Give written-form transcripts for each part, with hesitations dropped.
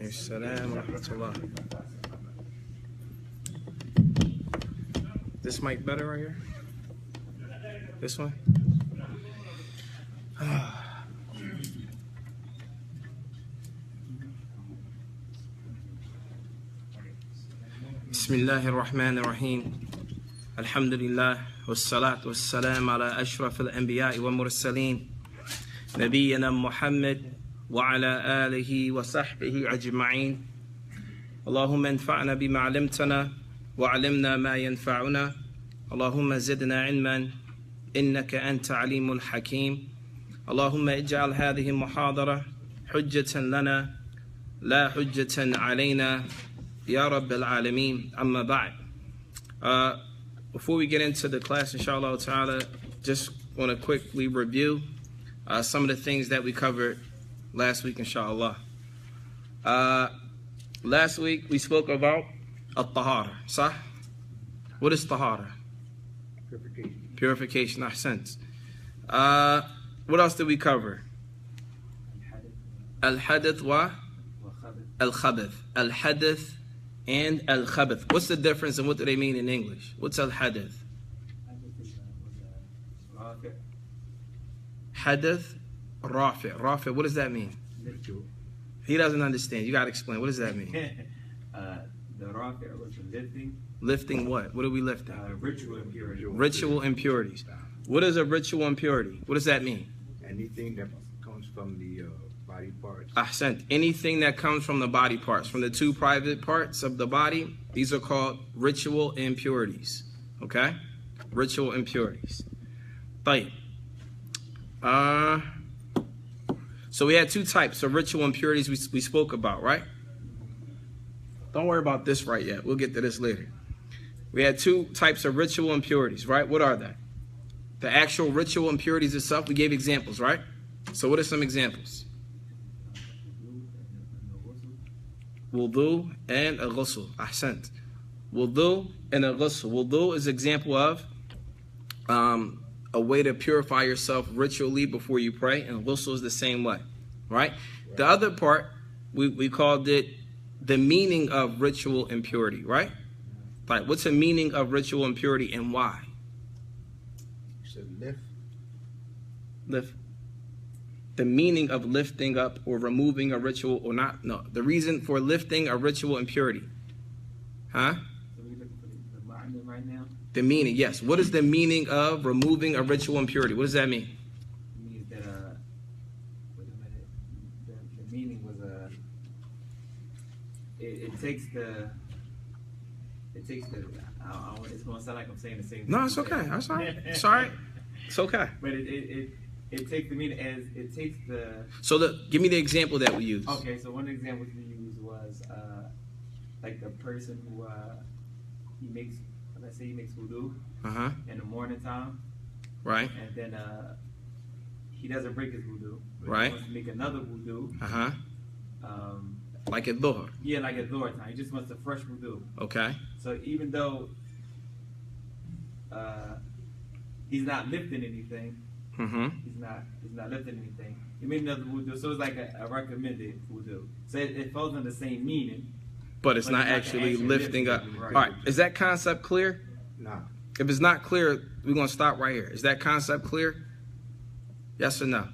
Assalam wa rahmatullah. This mic better right here? This one? Bismillahir Rahmanir Rahim. Alhamdulillah. Wassalatu wassalam ala ashraf al-anbiya'i wa mursaleen. Nabiyyina Muhammad wa ala alihi wa sahbihi ajma'in. Allahumma anfa'na bima 'allamtana wa 'allimna ma yanfa'una. Allahumma zidna 'ilman innaka anta 'alimul hakim. Allahumma ij'al hadhihi muhadara hujjatan lana la hujjatan 'alayna ya rabbil alamin. Amma ba'd. Before we get into the class, inshallah ta'ala, just want to quickly review some of the things that we covered last week, inshallah. Last week we spoke about Al-Tahara. Sah? What is Tahara? Purification. Purification, ahsant. What else did we cover? Al-Hadith wa Al-Khabath. Al-Hadith and Al-Khabath. What's the difference and what do they mean in English? What's Al-Hadith? Hadith, Rafi. Rafi, what does that mean? He doesn't understand. You got to explain. What does that mean? The Rafi was the lifting. Lifting what? What are we lifting? Ritual impurities. Ritual impurities. What is a ritual impurity? What does that mean? Anything that comes from the body parts. Ahsant. Anything that comes from the body parts, from the two private parts of the body, these are called ritual impurities. Okay? Ritual impurities. Tayyib. So we had two types of ritual impurities we spoke about, right? Don't worry about this right yet. We'll get to this later. We had two types of ritual impurities, right? What are they? The actual ritual impurities itself, we gave examples, right? So what are some examples? Wudu and al-ghusl. Ahsant. Wudu and al-ghusl. Wudu is an example of a way to purify yourself ritually before you pray, and ghusl is the same way, right? The other part, we called it the meaning of ritual impurity, right? Like, what's the meaning of ritual impurity and why? You said lift. Lift. The meaning of lifting up or removing a ritual or not. No, the reason for lifting a ritual impurity. Huh? So we're looking for the mind right now? The meaning, yes. What is the meaning of removing a ritual impurity? What does that mean? It means that, wait a minute, the meaning was, it takes the, it's going to sound like I'm saying the same thing. No, it's okay. That's all right. It's all right. It's okay. But it takes the meaning as, it takes the... So give me the example that we used. Okay, so one of the examples we used was, like the person who, let's say he makes wudu in the morning time. Right. And then he doesn't break his wudu. Right. He wants to make another wudu. Like at dhuhr. Yeah, like at dhuhr time. He just wants a fresh wudu. Okay. So even though he's not lifting anything, he's not lifting anything, he made another wudu. So it's like a recommended wudu. So it falls in the same meaning. But it's not actually lifting up. Right. All right. Is that concept clear? No. If it's not clear, we're going to stop right here. Is that concept clear? Yes or no?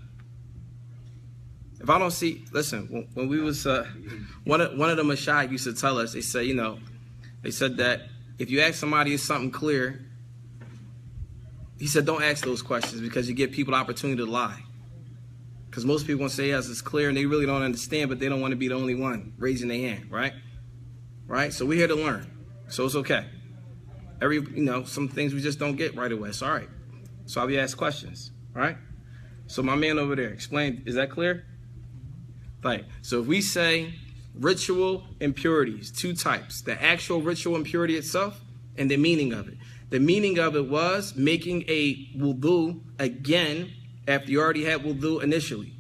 If I don't see, listen, when we was, one of the mashayikh used to tell us, they said that if you ask somebody something clear, he said don't ask those questions because you give people the opportunity to lie. Because most people going to say, yes, it's clear, and they really don't understand, but they don't want to be the only one raising their hand, right? Right? So we're here to learn. So it's okay. Some things we just don't get right away. It's all right. So I'll be asked questions, right? So my man over there, explain, is that clear? Right. So if we say ritual impurities, two types, the actual ritual impurity itself and the meaning of it. The meaning of it was making a wudu again after you already had wudu initially,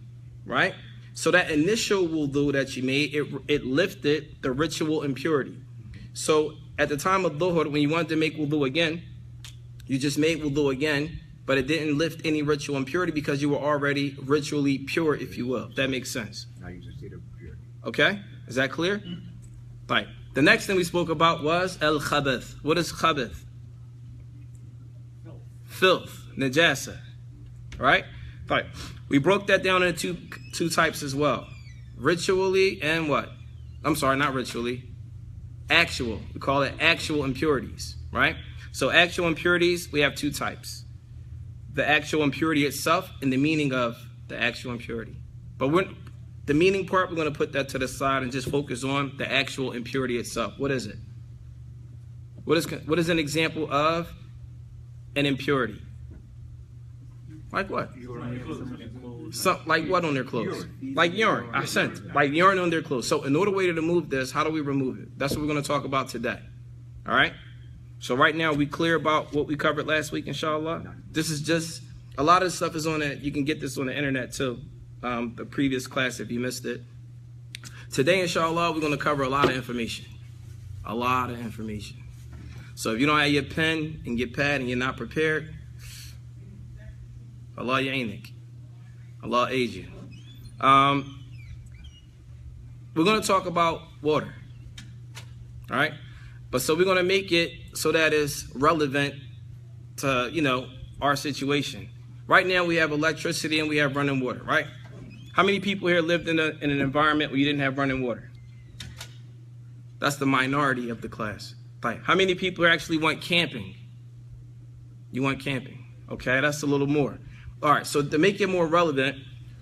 right? So that initial wudu that you made, it lifted the ritual impurity. So at the time of dhuhr, when you wanted to make wudu again, you just made wudu again, but it didn't lift any ritual impurity because you were already ritually pure, if you will. If that makes sense. Now you just see the purity. Okay? Is that clear? Right. The next thing we spoke about was al-khabath. What is khabath? Filth, najasa. Right? Right. We broke that down into two types as well. Ritually and what? I'm sorry, not ritually. Actual. We call it actual impurities. Right? So actual impurities, we have two types. The actual impurity itself and the meaning of the actual impurity. But the meaning part, we're going to put that to the side and just focus on the actual impurity itself. What is it? What is an example of an impurity? Like what? Like what on their clothes? Like urine. I sent. Like urine on their clothes. So in order to remove this, how do we remove it? That's what we're going to talk about today. All right? So right now, we clear about what we covered last week, inshallah. This is just, a lot of stuff is on it. You can get this on the internet too. The previous class if you missed it. Today, inshallah, we're going to cover a lot of information. A lot of information. So if you don't have your pen and your pad and you're not prepared, Allah ya'ainik. Allah aid you. We're going to talk about water. All right? But so we're going to make it so that it's relevant to, our situation. Right now we have electricity and we have running water, right? How many people here lived in an environment where you didn't have running water? That's the minority of the class. Right. How many people actually went camping? You went camping. Okay, that's a little more. All right, so to make it more relevant,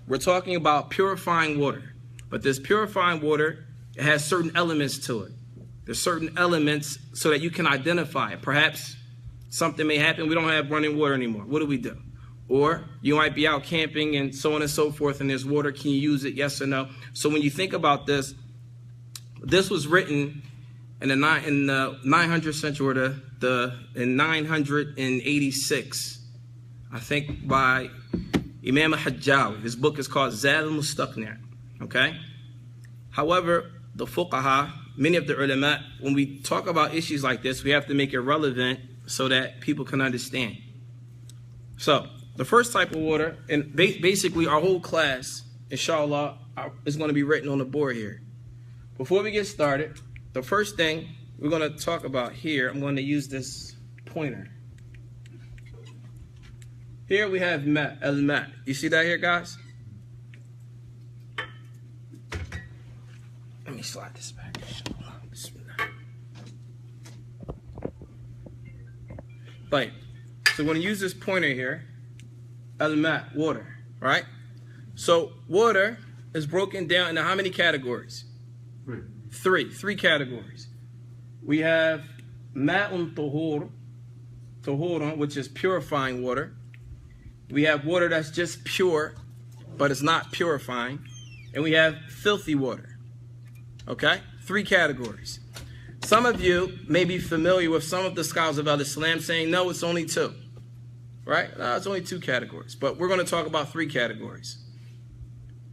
we're talking about purifying water. But this purifying water, it has certain elements to it. There's certain elements so that you can identify it. Perhaps something may happen, we don't have running water anymore. What do we do? Or you might be out camping and so on and so forth, and there's water. Can you use it? Yes or no? So when you think about this, this was written in the 900th century, or in 986, I think, by Imam al-Hajjawi. His book is called Zaad Al-Mustaq'ni. Okay? However, the fuqaha, many of the ulama, when we talk about issues like this, we have to make it relevant so that people can understand. So, the first type of water, and basically our whole class, inshallah, is going to be written on the board here. Before we get started, the first thing we're going to talk about here, I'm going to use this pointer. Here we have al-ma. You see that here, guys? Let me slide this back. Right. So we're going to use this pointer here. Al-ma, water, right? So water is broken down into how many categories? Three categories. We have ma'un tahur, which is purifying water. We have water that's just pure, but it's not purifying. And we have filthy water. Okay? 3 categories. Some of you may be familiar with some of the scholars of Al-Islam saying, no, it's only 2. Right? No, it's only 2 categories. But we're going to talk about 3 categories.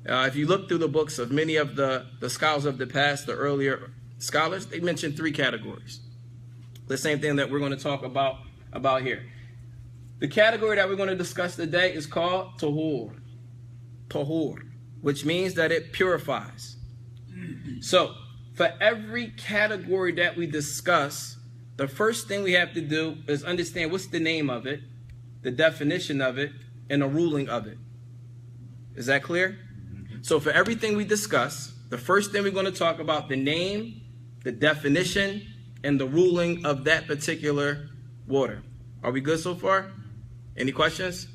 If you look through the books of many of the scholars of the past, the earlier scholars, they mentioned 3 categories. The same thing that we're going to talk about here. The category that we're going to discuss today is called tahur. Tahur, which means that it purifies. So, for every category that we discuss, the first thing we have to do is understand what's the name of it, the definition of it, and the ruling of it. Is that clear? So for everything we discuss, the first thing we're going to talk about the name, the definition, and the ruling of that particular water. Are we good so far? Any questions?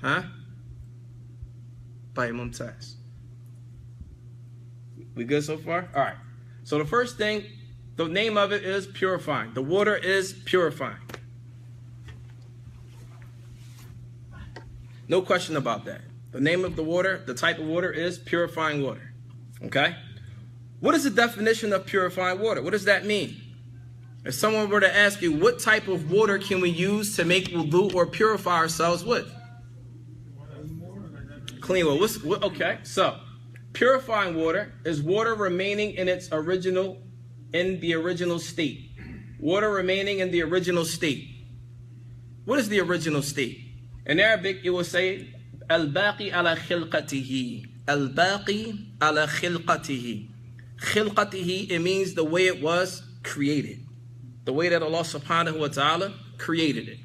Huh? By Mumtaz. We good so far? All right. So the first thing, the name of it is purifying. The water is purifying. No question about that. The name of the water, the type of water is purifying water. Okay? What is the definition of purifying water? What does that mean? If someone were to ask you, what type of water can we use to make wudu or purify ourselves with? Clean water. Okay, so purifying water is water remaining in its original, state. Water remaining in the original state. What is the original state? In Arabic, it will say, Al-Baqi ala khilqatihi. Al-Baqi ala khilqatihi. khilqatihi, it means the way it was created. The way that Allah subhanahu wa ta'ala created it.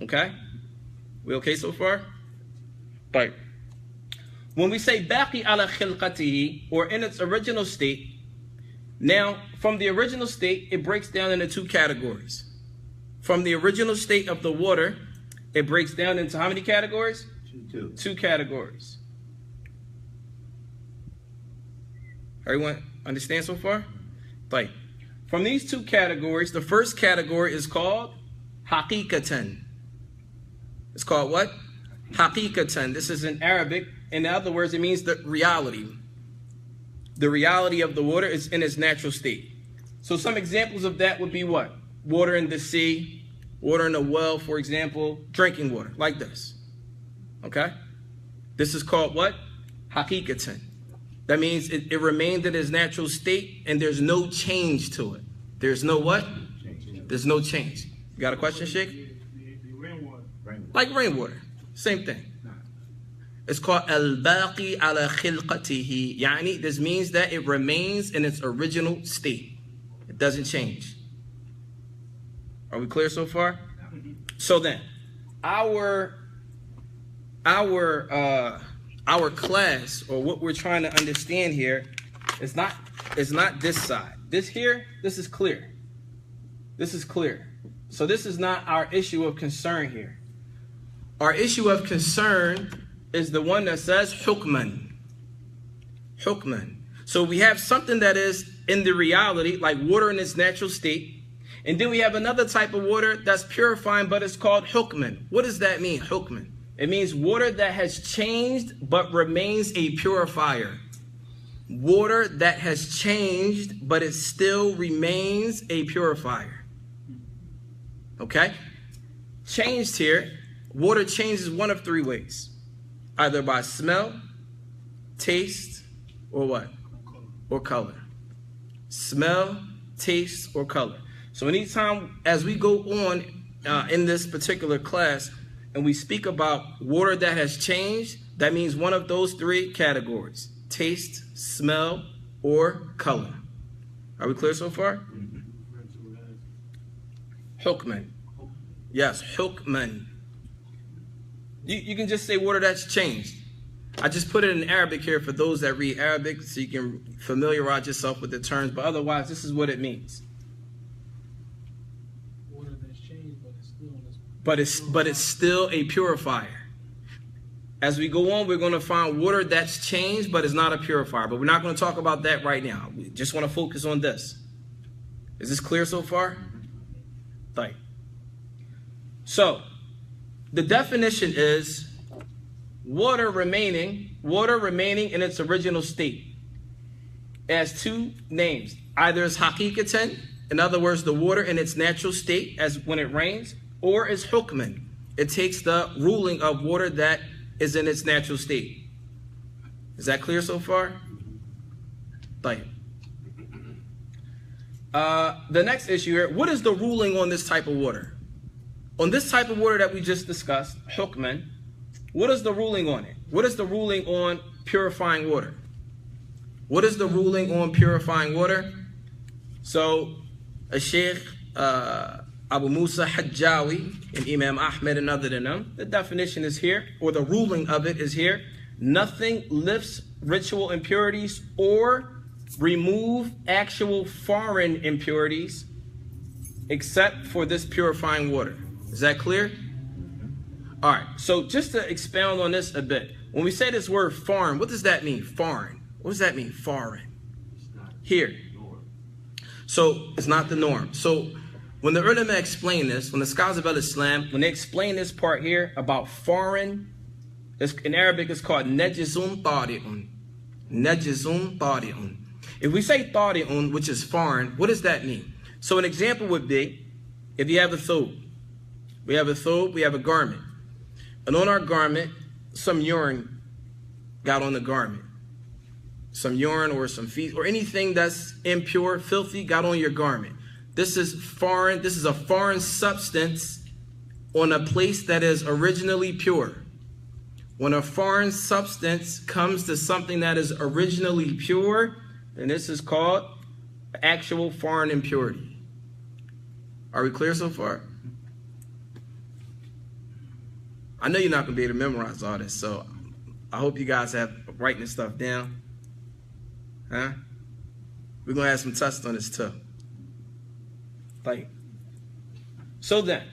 Okay? We okay so far? Right. When we say baqi ala khilqatihi, or in its original state, now from the original state, it breaks down into two categories. From the original state of the water, it breaks down into how many categories? Two categories. Everyone understand so far? Right. From these two categories, the first category is called haqiqatan. It's called what? Haqiqatan. This is in Arabic. In other words, it means the reality. The reality of the water is in its natural state. So some examples of that would be what? Water in the sea, water in a well, for example, drinking water, like this. Okay? This is called what? Haqiqatan. That means it remained in its natural state and there's no change to it. There's no what? There's no change. You got a question, Sheikh? The rainwater. Like rainwater. Same thing. It's called al-baqi ala khilqatihi. Yani, this means that it remains in its original state. It doesn't change. Are we clear so far? So then, our class, or what we're trying to understand here, is not this side. This here, this is clear. This is clear. So this is not our issue of concern here. Our issue of concern is the one that says hukman. Hukman. So we have something that is in the reality, like water in its natural state. And then we have another type of water that's purifying, but it's called hukman. What does that mean, hukman? It means water that has changed but remains a purifier. Water that has changed but it still remains a purifier. Okay? Changed here, water changes one of three ways. Either by smell, taste, or what? Or color. Smell, taste, or color. So anytime as we go on in this particular class and we speak about water that has changed, that means one of those three categories: taste, smell, or color. Are we clear so far? Hukman. Yes, hukman. You can just say water that's changed. I just put it in Arabic here for those that read Arabic so you can familiarize yourself with the terms, but otherwise this is what it means. Water that's changed, But it's still a purifier. As we go on, we're going to find water that's changed but is not a purifier. But we're not going to talk about that right now. We just want to focus on this. Is this clear so far? Right. So, the definition is water remaining in its original state. It has two names. Either it's haqiqatan, in other words, the water in its natural state as when it rains, or it's hukman. It takes the ruling of water that is in its natural state. Is that clear so far? Right. The next issue here, what is the ruling on this type of water? On this type of water that we just discussed, hukman, what is the ruling on it? What is the ruling on purifying water? What is the ruling on purifying water? So, Sheikh Abu Musa Hajjawi and Imam Ahmed and other than them, the definition is here, or the ruling of it is here. Nothing lifts ritual impurities or remove actual foreign impurities except for this purifying water. Is that clear? All right, so just to expound on this a bit, when we say this word foreign, what does that mean, foreign? What does that mean, foreign? Here. So it's not the norm. So when the ulama explain this, when the scholars of Islam, when they explain this part here about foreign, in Arabic it's called najizun tari'un. Najizun tari'un. If we say tari'un, which is foreign, what does that mean? So an example would be, if you have a thobe, we have a garment. And on our garment, some urine got on the garment. Some urine or some feces or anything that's impure, filthy, got on your garment. This is foreign. This is a foreign substance on a place that is originally pure. When a foreign substance comes to something that is originally pure, And this is called actual foreign impurity. Are we clear so far? I know you're not going to be able to memorize all this, so I hope you guys have writing this stuff down. Huh? We're going to have some tests on this too. Like, so then,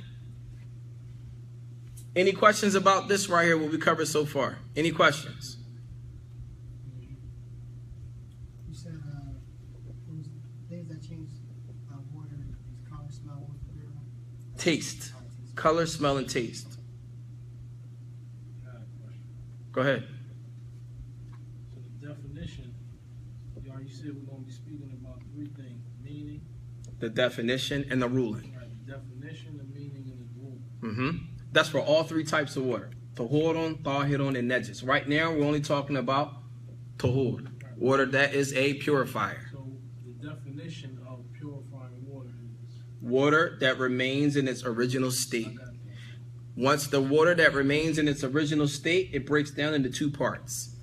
any questions about this right here, what we covered so far? Any questions? You said it was things that change water, color, smell, what was the third one? Taste. Color, smell, and taste. Go ahead. So the definition, you already said we're going to be speaking about three things: meaning, The definition and the ruling. right, the definition, the meaning, and the rule. Mm-hmm. That's for all three types of water. Tahurun, Tahirun, and Najis. Right now, we're only talking about Tahur. Water that is a purifier. So the definition of purifying water is, Water that remains in its original state. I got that. Once the water that remains in its original state, it breaks down into two parts.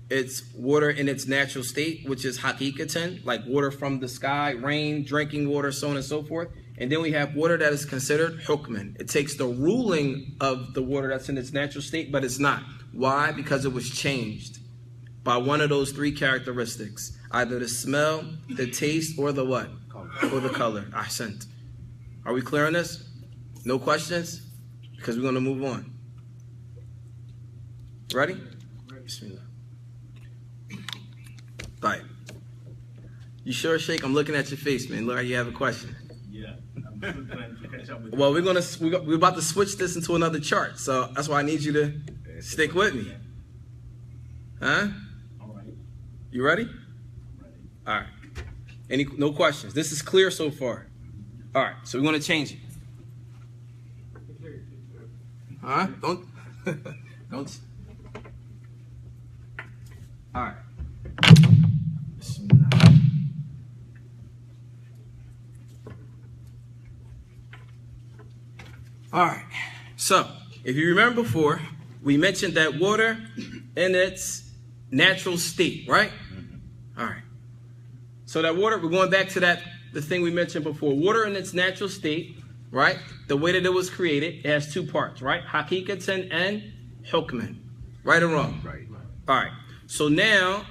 It's water in its natural state, which is hakikatan, like water from the sky, rain, drinking water, so on and so forth. And then we have water that is considered hukman. It takes the ruling of the water that's in its natural state, but it's not. Why? Because it was changed by one of those three characteristics. Either the smell, the taste, or the what? Or the color. Ahsant. Are we clear on this? No questions? Because we're going to move on. Ready? Bismillah. Right. You sure, Sheikh? I'm looking at your face, man. Look like you have a question. Yeah, I'm still trying to catch up with Well, we're about to switch this into another chart, so that's why I need you to stick with me. Huh? All right. You ready? Ready. All right. No questions. This is clear so far. All right. So we're going to change it. Huh? Don't. Don't. All right. All right. So, if you remember before, we mentioned that water in its natural state, right? All right. So that water, we're going back to the thing we mentioned before. Water in its natural state, right? The way that it was created, it has two parts, right? Hakikatan and hukman. Right or wrong? Right. All right. So now,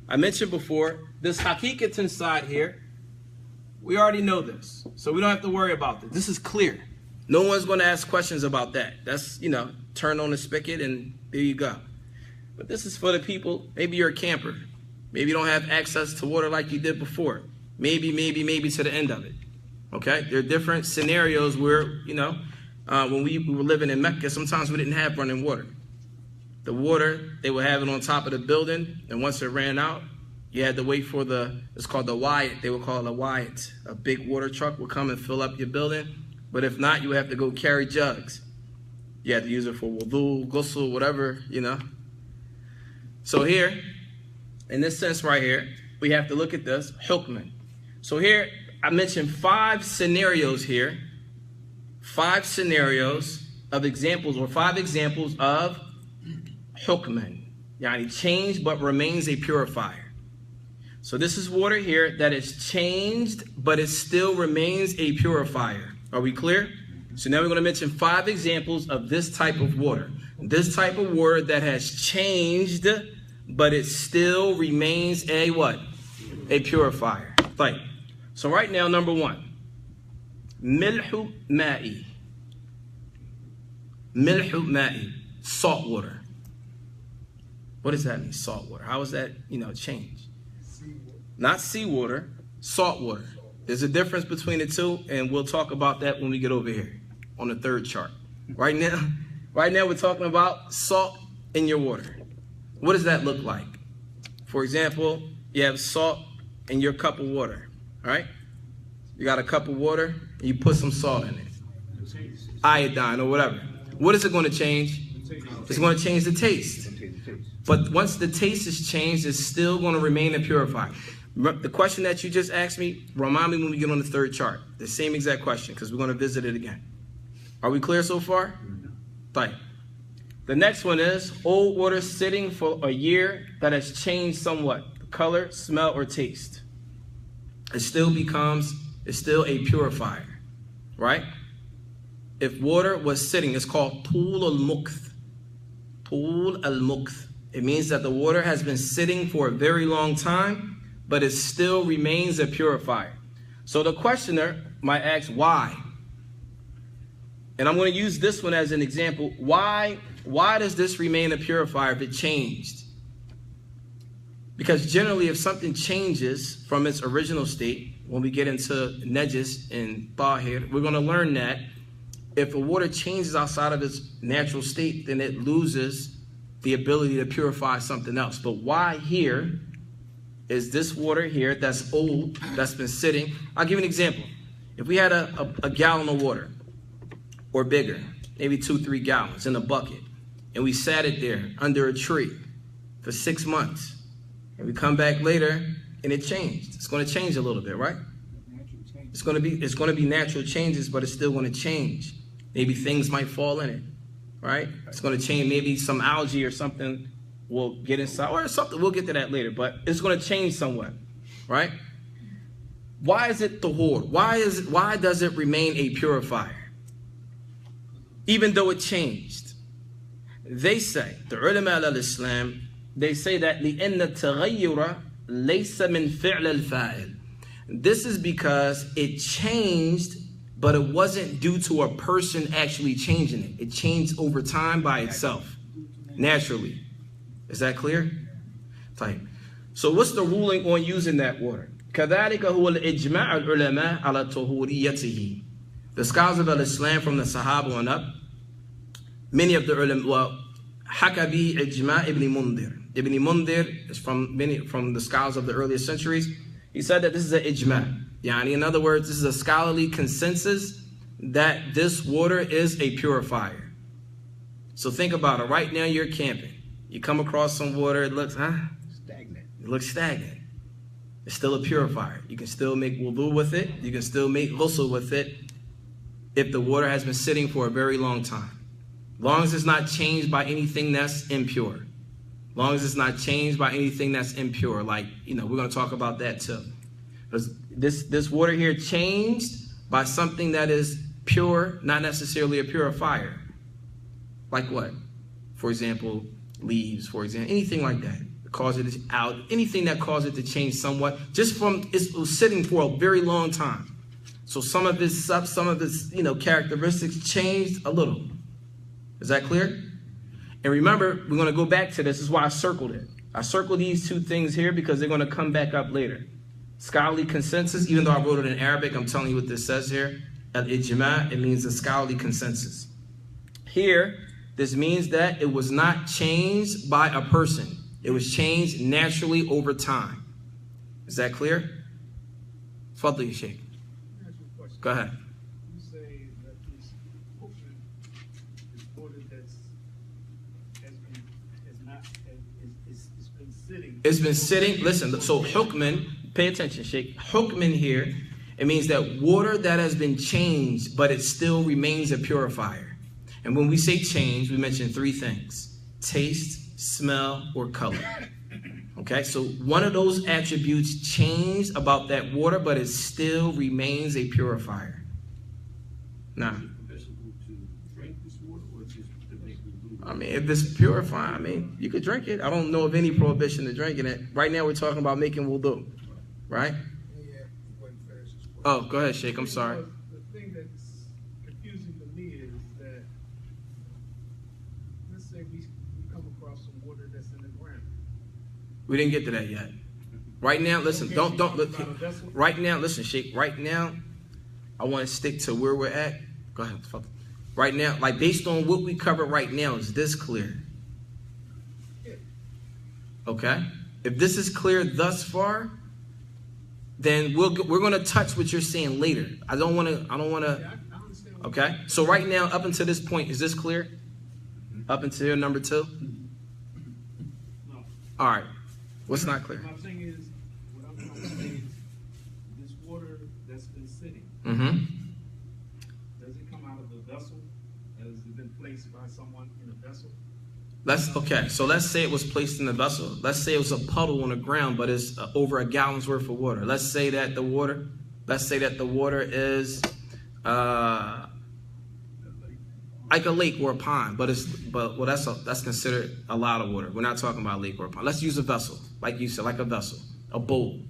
I mentioned before, this hakikatan side here, we already know this. So we don't have to worry about this. This is clear. No one's going to ask questions about that. That's, turn on the spigot and there you go. But this is for the people, maybe you're a camper. Maybe you don't have access to water like you did before. Maybe to the end of it. Okay? There are different scenarios where, when we were living in Mecca, sometimes we didn't have running water. The water, they would have it on top of the building, and once it ran out, you had to wait for it's called the wyatt. They would call it a wyatt. A big water truck would come and fill up your building. But if not, you would have to go carry jugs. You had to use it for wudu, ghusl, whatever, So here, in this sense right here, we have to look at this, hukman. So here, I mentioned 5 scenarios here. 5 scenarios of examples, or 5 examples of hukman. Yani changed but remains a purifier. So this is water here that is changed, but it still remains a purifier. Are we clear? So now we're going to mention 5 examples of this type of water. This type of water that has changed, but it still remains a what? A purifier. Right. So right now, number 1. Milhu ma'i. Milhu ma'i. Salt water. What does that mean, salt water? How is that, changed? Not seawater, salt water. There's a difference between the two, and we'll talk about that when we get over here on the 3rd chart. Right now we're talking about salt in your water. What does that look like? For example, you have salt in your cup of water, all right? You got a cup of water, and you put some salt in it. Iodine or whatever. What is it going to change? It's going to change the taste. But once the taste is changed, it's still going to remain a purifier. The question that you just asked me, remind me when we get on the 3rd chart. The same exact question, because we're going to visit it again. Are we clear so far? Right. The next one is old water sitting for a year that has changed somewhat. The color, smell, or taste. It's still a purifier, right? If water was sitting, it's called Tul al-Mukth. Tul al-Mukth. It means that the water has been sitting for a very long time, but it still remains a purifier. So the questioner might ask, why? And I'm going to use this one as an example. Why does this remain a purifier if it changed? Because generally, if something changes from its original state, when we get into Najis and Tahir, we're going to learn that if the water changes outside of its natural state, then it loses the ability to purify something else. But why here is this water here that's old, that's been sitting? I'll give you an example. If we had a gallon of water, or bigger, maybe 2-3 gallons in a bucket, and we sat it there under a tree for 6 months, and we come back later and it changed. It's going to change a little bit, right? It's going to be natural changes, but it's still going to change. Maybe things might fall in it, right? It's going to change. Maybe some algae or something will get inside, or something. We'll get to that later, but it's going to change somewhat, right? Why is it tahur? Why does it remain a purifier, even though it changed? They say, the ulama al-Islam, they say that لِأَنَّ التَّغَيُّرَ لَيْسَ مِنْ فِعْلِ الْفَاعِلِ. This is because it changed, but it wasn't due to a person actually changing it. It changed over time by itself, naturally. Is that clear? Fine. So what's the ruling on using that water? كَذَلِكَ هُوَ الْإِجْمَاعُ الْعُلَمَاءِ عَلَى طُهُورِيَّتِهِ. The scholars of Islam from the Sahaba on up, many of the ulama, well, حَكَى بِهِ إِجْمَاعِ Ibn Mundhir. Ibn Mundhir is from the scholars of the earlier centuries. He said that this is an ijma'. Yani, in other words, this is a scholarly consensus that this water is a purifier. So think about it. Right now you're camping. You come across some water, it looks, Stagnant. It looks stagnant. It's still a purifier. You can still make wudu with it. You can still make ghusl with it if the water has been sitting for a very long time. Long as it's not changed by anything that's impure. Long as it's not changed by anything that's impure. Like, we're going to talk about that too. Because this water here changed by something that is pure, not necessarily a purifier. Like what? For example, leaves, for example, anything like that. Cause it out, anything that caused it to change somewhat, just from it was sitting for a very long time. So some of its characteristics changed a little. Is that clear? And remember, we're going to go back to this. This is why I circled it. I circled these two things here because they're going to come back up later. Scholarly consensus, even though I wrote it in Arabic, I'm telling you what this says here. Al-ijma', it means a scholarly consensus. Here, this means that it was not changed by a person. It was changed naturally over time. Is that clear? Fadli, Sheikh. Go ahead. You say that this hukman is water it's been sitting. It's been sitting. Listen, so hukman, pay attention, Sheikh. Hukman here, it means that water that has been changed, but it still remains a purifier. And when we say change, we mention three things: taste, smell, or color. Okay, so one of those attributes changed about that water, but it still remains a purifier. Now, I mean, if it's purifying, I mean, you could drink it. I don't know of any prohibition to drinking it. Right now, we're talking about making wudu, right? Oh, go ahead, Sheikh. I'm sorry. The thing that's confusing to me is that, let's say we come across some water that's in the ground. We didn't get to that yet. Right now, listen, don't look. Right now, listen, Sheikh. Right now, I want to stick to where we're at. Go ahead. Right now, like based on what we covered right now, is this clear? Okay. If this is clear thus far, then we're going to touch what you're saying later. I don't want to. Okay. So right now, up until this point, is this clear? Up until number 2? No. All right. What's not clear? My thing is, what I'm trying to say is, this water that's been sitting, Mm-hmm. does it come out of the vessel? Has it been placed by someone in a vessel? So let's say it was placed in a vessel. Let's say it was a puddle on the ground, but it's over a gallon's worth of water. Let's say that the water is like a lake or a pond, but that's considered a lot of water. We're not talking about a lake or a pond. Let's use a vessel, like you said, like a vessel, a bowl.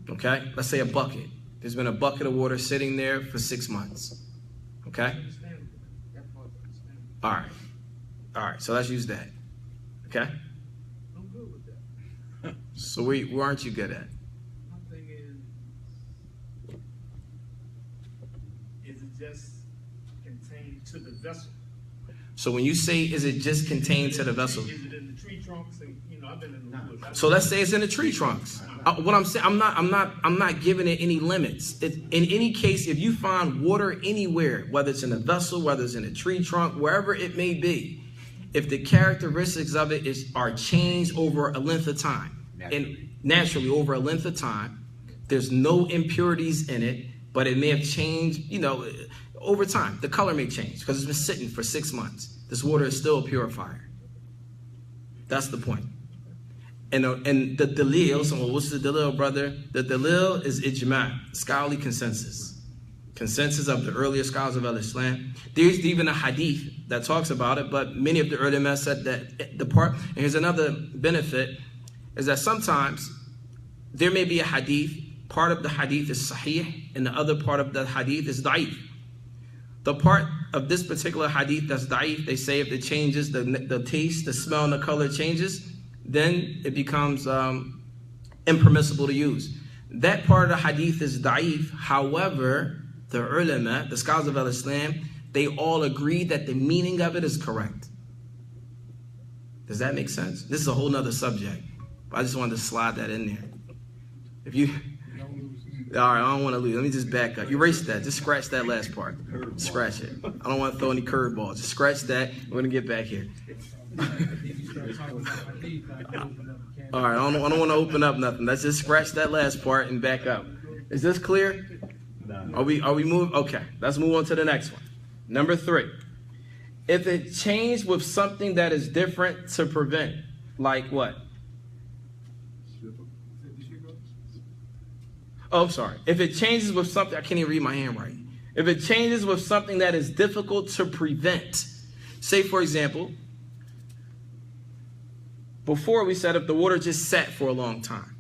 Okay, let's say a bucket. There's been a bucket of water sitting there for 6 months. Okay. All right. So let's use that. Okay. I'm good with that. So where aren't you good at? My thing is it just contained to the vessel? So when you say, is it just contained to the vessel? Is it in the tree trunks? And, I've been in the woods. So let's say it's in the tree trunks. What I'm saying, I'm not giving it any limits. In any case, if you find water anywhere, whether it's in a vessel, whether it's in a tree trunk, wherever it may be, if the characteristics of it are changed over a length of time, and naturally over a length of time, there's no impurities in it, but it may have changed, over time. The color may change because it's been sitting for 6 months. This water is still a purifier. That's the point. And the dalil, so what's the dalil, brother? The dalil is ijma', scholarly consensus. Consensus of the earlier scholars of Al-Islam. There's even a hadith that talks about it, but many of the ulama said that the part, and here's another benefit, is that sometimes there may be a hadith, part of the hadith is sahih, and the other part of the hadith is da'if. The part of this particular hadith that's da'if, they say if it changes, the taste, the smell, and the color changes, then it becomes impermissible to use. That part of the hadith is da'if. However, the ulama, the scholars of Al-Islam, they all agree that the meaning of it is correct. Does that make sense? This is a whole nother subject. I just wanted to slide that in there. All right, I don't want to lose. Let me just back up. Erase that. Just scratch that last part. Scratch it. I don't want to throw any curveballs. Just scratch that. We're going to get back here. All right, I don't want to open up nothing. Let's just scratch that last part and back up. Is this clear? Are we moving? Okay, let's move on to the next one. Number 3. If it changed with something that is different to prevent, like what? Oh, I'm sorry. If it changes with something, I can't even read my handwriting. If it changes with something that is difficult to prevent, say for example, before we said if the water just sat for a long time.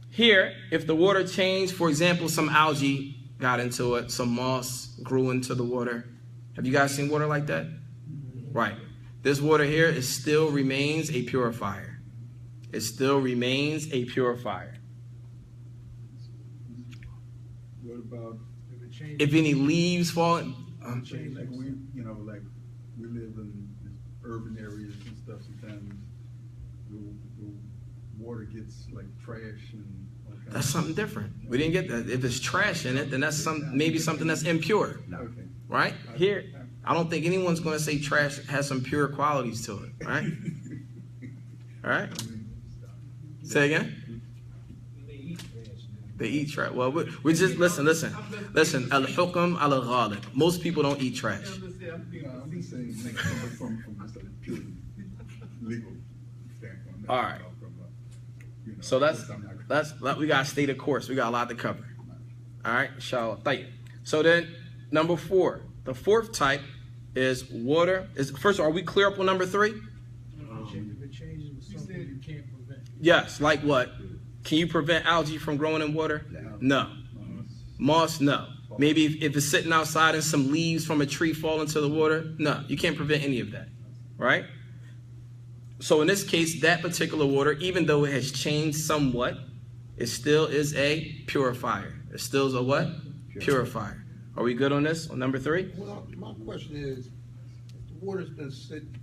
Here, if the water changed, for example, some algae got into it, some moss grew into the water. Have you guys seen water like that? Right. This water here still remains a purifier. It still remains a purifier. What about if any leaves fall? like we live in urban areas and stuff. Sometimes the water gets like trash and all kinds that's something different. We didn't get that. If it's trash in it, then that's maybe something that's impure. Okay. Right? Here, I don't think anyone's going to say trash has some pure qualities to it. Right? All right? Say again? They eat trash. Well, we just listen. Al-hukm al-ghalib. Most people don't eat trash. I'm just saying from just a pure legal standpoint. All right. So we got to stay the course. We got a lot to cover. All right, inshallah. So then, number 4. The 4th type is water. First, are we clear up on number 3? If it changes with something you can't prevent. Yes. Like what? Can you prevent algae from growing in water? No. Moss? No. Maybe if it's sitting outside and some leaves from a tree fall into the water? No. You can't prevent any of that. Right? So in this case, that particular water, even though it has changed somewhat, it still is a purifier. It still is a what? Purifier. Are we good on this? On number 3? Well, my question is, if the water's been sitting,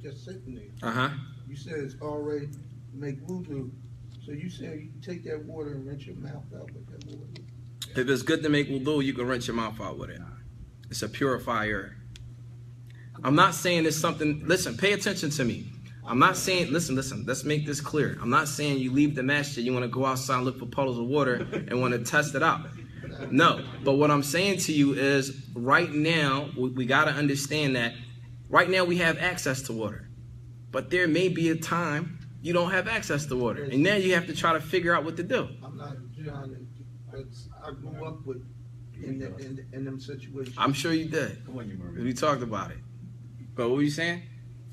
just sitting there. Uh-huh. You said it's already make wudu. So you saying you can take that water and rinse your mouth out with that water? If it's good to make wudu, you can rinse your mouth out with it. It's a purifier. I'm not saying it's something, listen, pay attention to me. I'm not saying, listen, let's make this clear. I'm not saying you leave the masjid, you want to go outside and look for puddles of water and want to test it out. No, but what I'm saying to you is right now, we got to understand that right now we have access to water. but there may be a time you don't have access to water. And then you have to try to figure out what to do. I'm not trying to, I grew up with, in them situations. I'm sure you did. Come on, you Marie. We talked about it. But what were you saying?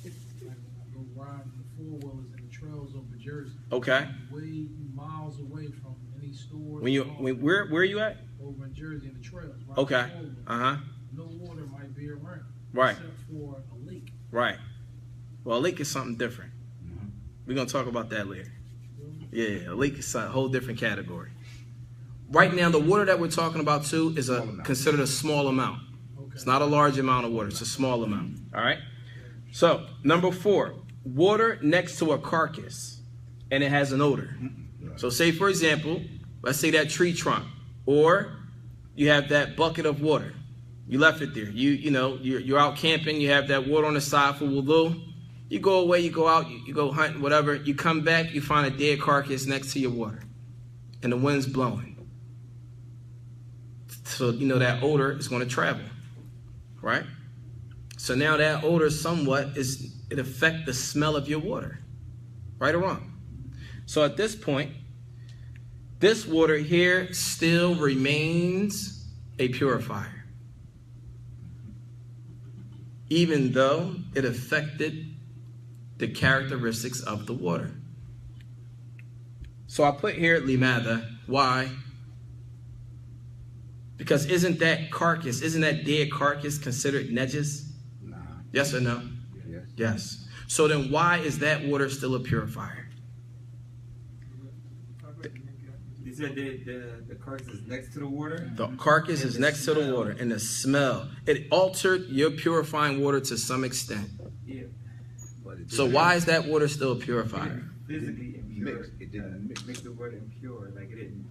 Like I go riding the four-wheelers in the trails over Jersey. Okay. Way miles away from any stores. Where are you at? Over in Jersey in the trails. Right? Okay. Uh-huh. No water might be around. Right. Except for a leak. Right. Well, a leak is something different. We're going to talk about that later. Yeah, a leak is a whole different category. Right now, the water that we're talking about, too, is considered a small amount. Okay. It's not a large amount of water. It's a small amount. All right? So, number 4, water next to a carcass, and it has an odor. So, say, for example, let's say that tree trunk, or you have that bucket of water. You left it there. You're out camping. You have that water on the side for wudu. You go away, you go out, you go hunting, whatever. You come back, you find a dead carcass next to your water. And the wind's blowing. So, that odor is going to travel. Right? So now that odor somewhat it affects the smell of your water. Right or wrong? So at this point, this water here still remains a purifier. Even though it affected the characteristics of the water. So I put here limada. Why? Because isn't that dead carcass considered najis? Nah. Yes or no? Yes. Yes. So then why is that water still a purifier? You said the carcass is next to the water? The carcass is next to the water, and the smell. It altered your purifying water to some extent. Yeah. So why is that water still a purifier? Physically impure. It didn't Make the water impure. Like it didn't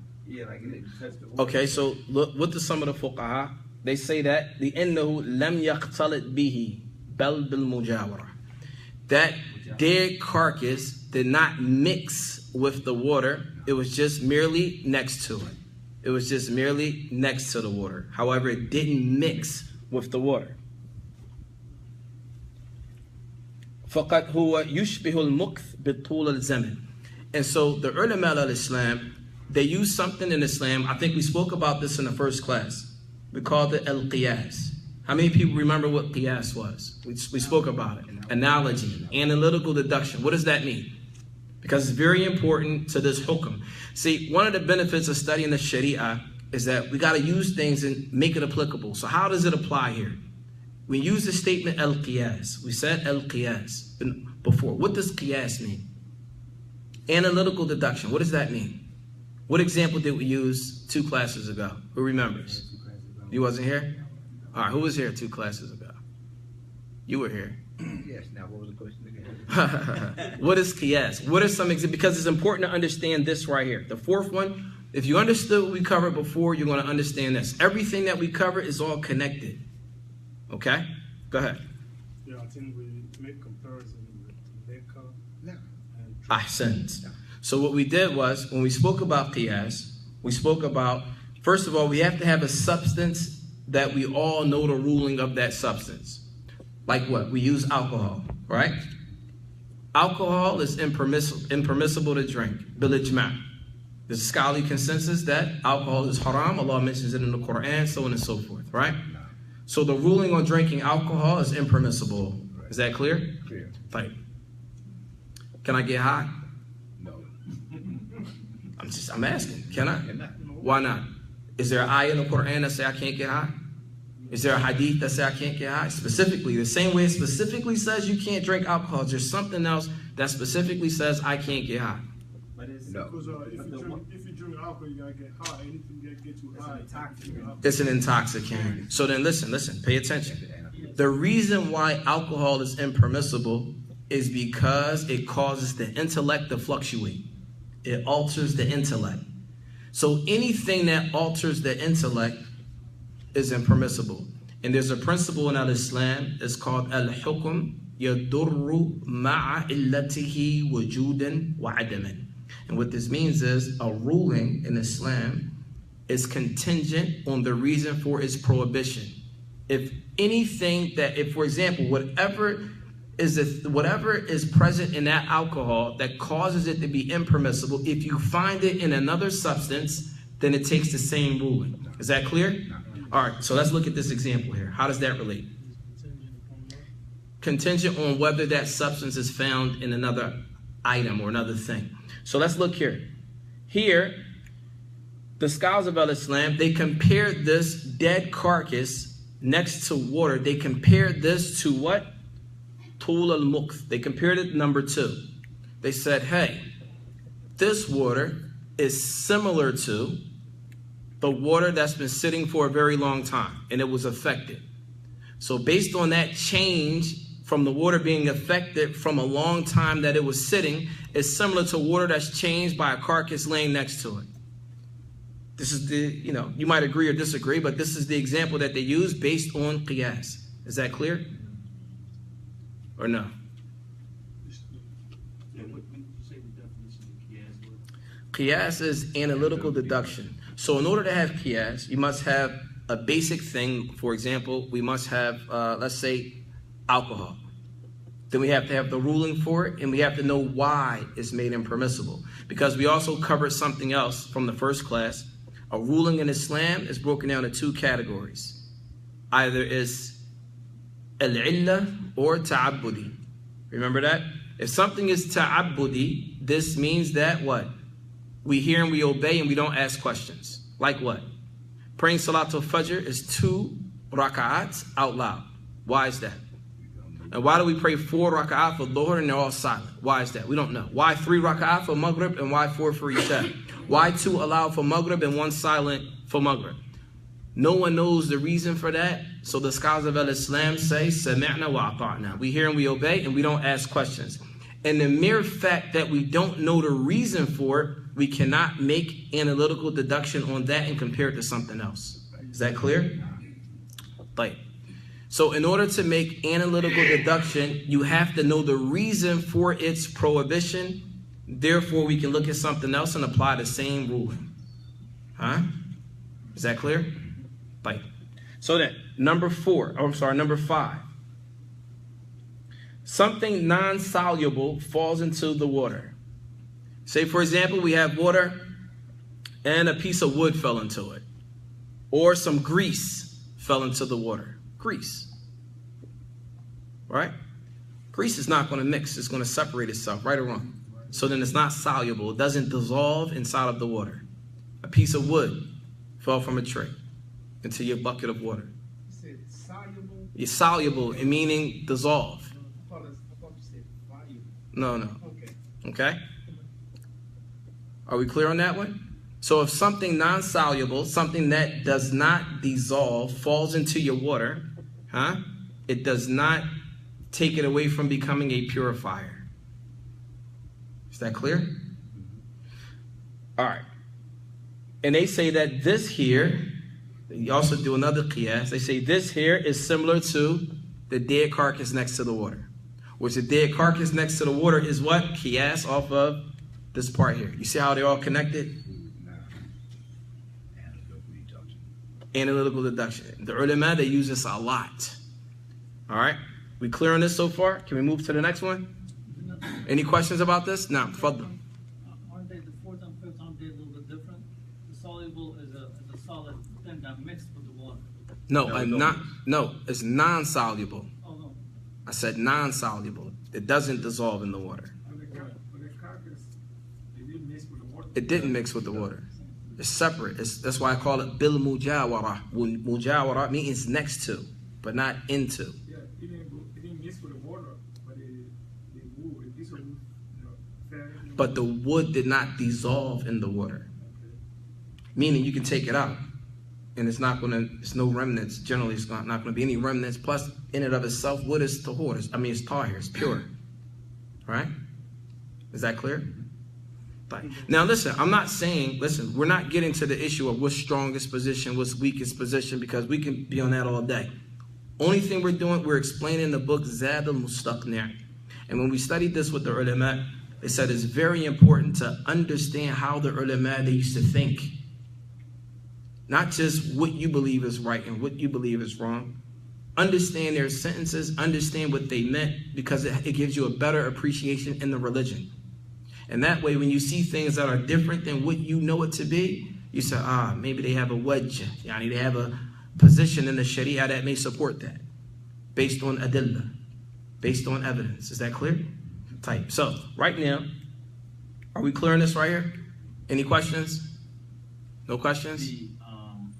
touch the water. Okay, so look, what do some of the fuqaha? They say that لأنه لم يختلط به بل بالمجاورة. That dead carcass did not mix with the water. It was just merely next to it. It was just merely next to the water. However, it didn't mix with the water. فقد هو يشبه المكث بطول الزمن. And so the ulama al-Islam, they use something in Islam. I think we spoke about this in the first class. We called it al-qiyas. How many people remember what qiyas was? We spoke about it. Analogy, analytical deduction. What does that mean? Because it's very important to this hukm. See, one of the benefits of studying the Sharia is that we got to use things and make it applicable. So how does it apply here? We use the statement al-qiyas. We said al-qiyas before. What does qiyas mean? Analytical deduction. What does that mean? What example did we use 2 classes ago? Who remembers? You wasn't here? All right, who was here 2 classes ago? You were here. Yes. Now, what was the question again? What is qiyas? What are some examples? Because it's important to understand this right here. The 4th one, if you understood what we covered before, you're going to understand this. Everything that we cover is all connected. Okay? Go ahead. Yeah, I think we make comparison with liquor and Ahsant. So what we did was, when we spoke about qiyas, we spoke about, first of all, we have to have a substance that we all know the ruling of that substance. Like what? We use alcohol, right? Alcohol is impermissible to drink. Bil ijma'. There's a scholarly consensus that alcohol is haram. Allah mentions it in the Quran, so on and so forth, right? So the ruling on drinking alcohol is impermissible. Is that clear? Clear. Right. Can I get high? No. I'm asking. Can I? Cannot. Why not? Is there an ayah in the Quran that say I can't get high? Is there a hadith that say I can't get high? Specifically, the same way it specifically says you can't drink alcohol, there's something else that specifically says I can't get high. But it's, No. Because if you drink alcohol, you gotta get high. Anything that gets you high, It's an intoxicant. So then listen, pay attention. The reason why alcohol is impermissible is because it causes the intellect to fluctuate. It alters the intellect. So anything that alters the intellect is impermissible. And there's a principle in Al-Islam, it's called al-hukm yadurru ma'a illatihi wujudan wa adaman. And what this means is a ruling in Islam is contingent on the reason for its prohibition. If anything that, if for example, whatever is that whatever is present in that alcohol that causes it to be impermissible, if you find it in another substance, then it takes the same ruling. Is that clear? All right, so let's look at this example here. How does that relate? Contingent on whether that substance is found in another item or another thing. So let's look here. Here, the scholars of Al-Islam, they compared this dead carcass next to water. They compared this to what? Tul al-Mukth. They compared it to number 2. They said, hey, this water is similar to the water that's been sitting for a very long time, and it was affected. So based on that change from the water being affected from a long time that it was sitting, is similar to water that's changed by a carcass laying next to it. This is the, you might agree or disagree, but this is the example that they use based on qiyas. Is that clear? Or no? Qiyas is analytical deduction. So in order to have qiyas, you must have a basic thing. For example, we must have, let's say, alcohol. Then we have to have the ruling for it, and we have to know why it's made impermissible. Because we also covered something else from the first class. A ruling in Islam is broken down into 2 categories. Either is al-illa or ta'abbudi. Remember that? If something is ta'abbudi, this means that what? We hear and we obey and we don't ask questions. Like what? Praying Salatul Fajr is 2 raka'ats out loud. Why is that? And why do we pray 4 raka'at for Dhuhr and they're all silent? Why is that? We don't know. Why 3 raka'at for Maghrib and why 4 for Isha? Why 2 allowed for Maghrib and 1 silent for Maghrib? No one knows the reason for that. So the scholars of Al-Islam say, Sami'na wa ata'na. We hear and we obey and we don't ask questions. And the mere fact that we don't know the reason for it, we cannot make analytical deduction on that and compare it to something else. Is that clear? Right. So in order to make analytical deduction, you have to know the reason for its prohibition. Therefore, we can look at something else and apply the same ruling. Huh? Is that clear? Right. So then, number 5. Something non-soluble falls into the water. Say, for example, we have water and a piece of wood fell into it. Or some grease fell into the water. Grease. Right? Grease is not going to mix. It's going to separate itself, right or wrong. So then it's not soluble. It doesn't dissolve inside of the water. A piece of wood fell from a tree into your bucket of water. You said soluble? It's soluble, meaning dissolve. I thought you said volume. No. Okay. Okay? Are we clear on that one? So if something non-soluble, something that does not dissolve, falls into your water, it does not take it away from becoming a purifier. Is that clear? All right. And they say that this here, they also do another qiyas. They say this here is similar to the dead carcass next to the water. Which the dead carcass next to the water is what? Qiyas off of this part here. You see how they're all connected? Analytical deduction. The ulama, they use this a lot. All right? We clear on this so far? Can we move to the next one? Any questions about this? No, fadl. Aren't they the 4th and 5th, aren't they a little bit different? The soluble is a solid thing that mixed with the water. No, it's non-soluble. Oh, no. I said non-soluble. It doesn't dissolve in the water. But the carcass, it didn't mix with the water. It didn't mix with the water. It's separate. That's why I call it bil mujawara. Mujawara means next to, but not into. Yeah, it didn't mix with the water, but the wood, this wood, But the wood did not dissolve in the water. Meaning you can take it out. And it's no remnants. Generally, it's not going to be any remnants. Plus, in and of itself, wood is tahor. It's tahir. It's pure. Right? Is that clear? Right. Now, listen, I'm not saying, we're not getting to the issue of what's strongest position, what's weakest position, because we can be on that all day. Only thing we're doing, we're explaining the book Zaad Al-Mustaq'ni. And when we studied this with the ulama, they said it's very important to understand how the ulama, they used to think. Not just what you believe is right and what you believe is wrong, understand their sentences, understand what they meant, because it gives you a better appreciation in the religion. And that way, when you see things that are different than what you know it to be, you say, maybe they have a wajh, yani they have a position in the Sharia that may support that, based on adillah, based on evidence. Is that clear? Type. So, right now, are we clear on this right here? Any questions? No questions?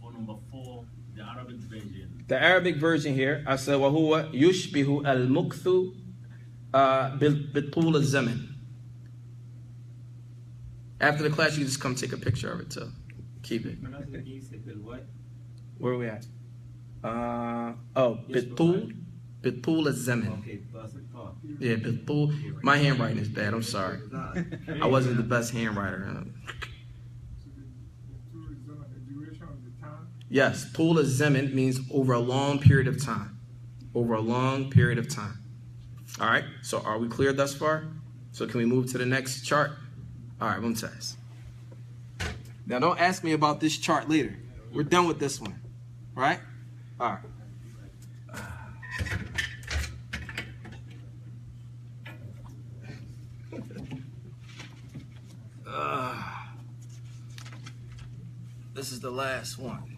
For number 4, the Arabic version. The Arabic version here, I said, وَهُوَ يُشْبِهُ الْمُكْثُ بِطُولِ الزَّمَنِ. After the class, you just come take a picture of it to keep it. Where are we at? بِطُول الزَّمَنِ. Okay, plus it thought. Yeah, بِطُول. My handwriting is bad, I'm sorry. I wasn't the best handwriter. Yes, طول الزمن means over a long period of time. Over a long period of time. All right, so are we clear thus far? So can we move to the next chart? All right, Mumtaz. Now don't ask me about this chart later. We're done with this one, right? All right. This is the last one.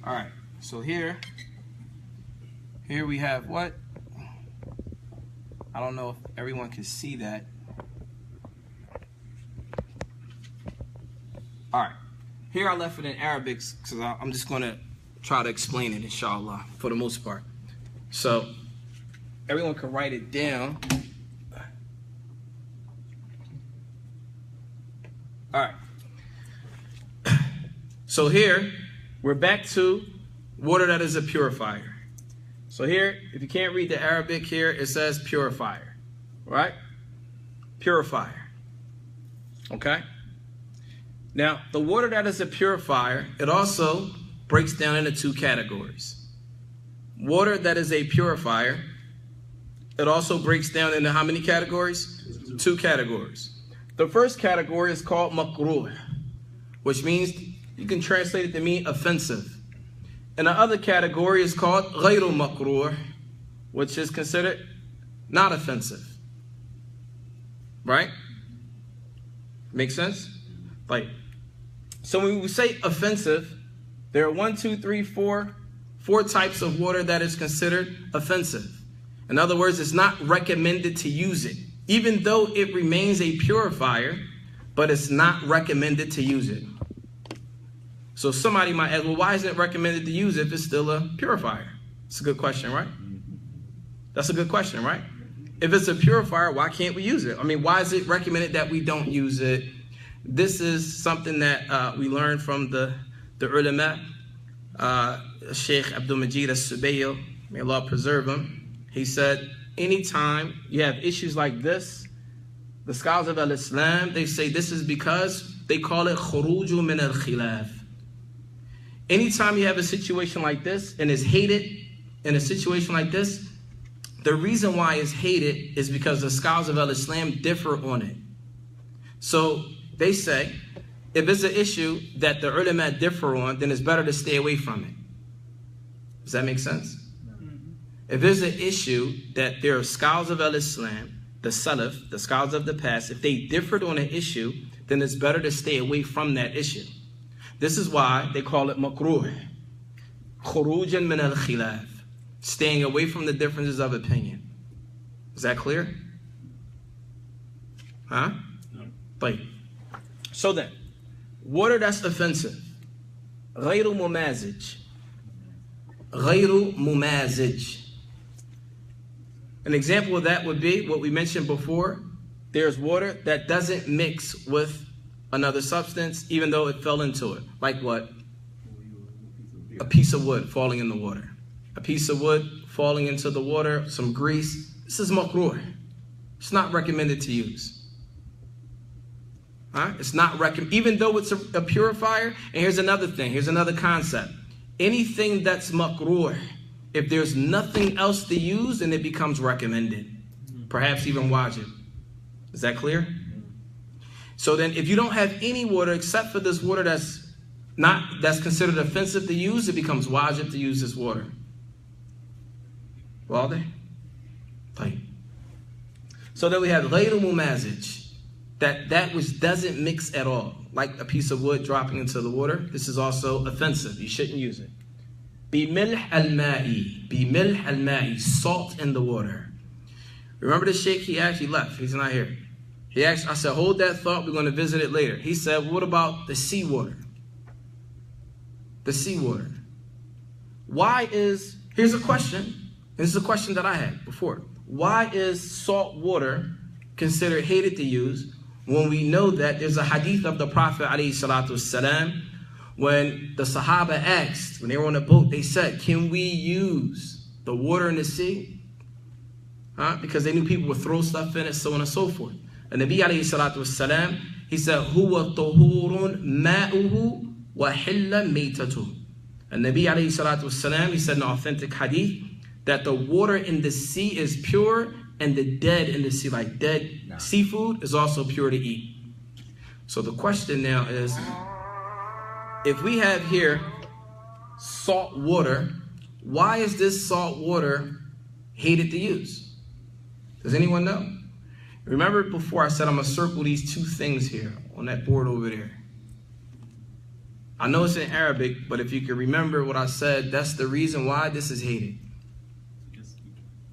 All right, so here we have what? I don't know if everyone can see that. All right, here I left it in Arabic because I'm just going to try to explain it, inshallah, for the most part. So everyone can write it down. All right. So here, we're back to water that is a purifier. So here, if you can't read the Arabic here, it says purifier, right? Purifier, okay? Now, the water that is a purifier, it also breaks down into 2 categories. Water that is a purifier, it also breaks down into how many categories? 2 categories. The first category is called makruh, which means you can translate it to mean offensive. And the other category is called ghayru makruh, which is considered not offensive. Right? Make sense? Like, so when we say offensive, there are 4 types of water that is considered offensive. In other words, it's not recommended to use it, even though it remains a purifier, but it's not recommended to use it. So somebody might ask, well, why isn't it recommended to use it if it's still a purifier? It's a good question, right? That's a good question, right? If it's a purifier, why can't we use it? I mean, why is it recommended that we don't use it? This is something that we learned from the ulama, Sheikh Abdul Majid As-Subayl, may Allah preserve him. He said, anytime you have issues like this, the scholars of Al-Islam, they say this is because they call it khuruju min al-khilaf. Anytime you have a situation like this and is hated in a situation like this, the reason why it's hated is because the scholars of Al-Islam differ on it. So they say, if it's an issue that the ulama differ on, then it's better to stay away from it. Does that make sense? If there's an issue that there are scholars of Al-Islam, the Salaf, the scholars of the past, if they differed on an issue, then it's better to stay away from that issue. This is why they call it makruh. Khurujan min al-khilaf. Staying away from the differences of opinion. Is that clear? Huh? No. But so then, water that's offensive. Ghayru mumazij. Ghayru mumazij. An example of that would be what we mentioned before. There's water that doesn't mix with another substance, even though it fell into it. Like what? A piece of wood falling in the water. A piece of wood falling into the water, some grease. This is makruh. It's not recommended to use. It's not recommended, even though it's a purifier. And here's another thing. Here's another concept. Anything that's makruh, if there's nothing else to use, then it becomes recommended. Perhaps even wajib. Is that clear? So then if you don't have any water except for this water that's considered offensive to use, it becomes wajib to use this water. Well, so then we have ghayru mumazij, that which doesn't mix at all, like a piece of wood dropping into the water. This is also offensive. You shouldn't use it. Bimilh al-ma'i, salt in the water. Remember the sheikh, he actually left. He's not here. I said, hold that thought. We're going to visit it later. He said, what about the seawater? The seawater. Here's a question. This is a question that I had before. Why is salt water considered hated to use when we know that there's a hadith of the Prophet ﷺ when the Sahaba asked, when they were on a boat, they said, can we use the water in the sea? Because they knew people would throw stuff in it, so on and so forth. And Nabi ﷺ, he said, huwa tahurun ma'uhu wa hilla maytatuhu. And Nabi ﷺ, he said in an authentic hadith, that the water in the sea is pure and the dead in the sea, like dead seafood, is also pure to eat. So the question now is, if we have here salt water, why is this salt water hated to use? Does anyone know? Remember before I said I'm going to circle these two things here on that board over there. I know it's in Arabic, but if you can remember what I said, that's the reason why this is hated.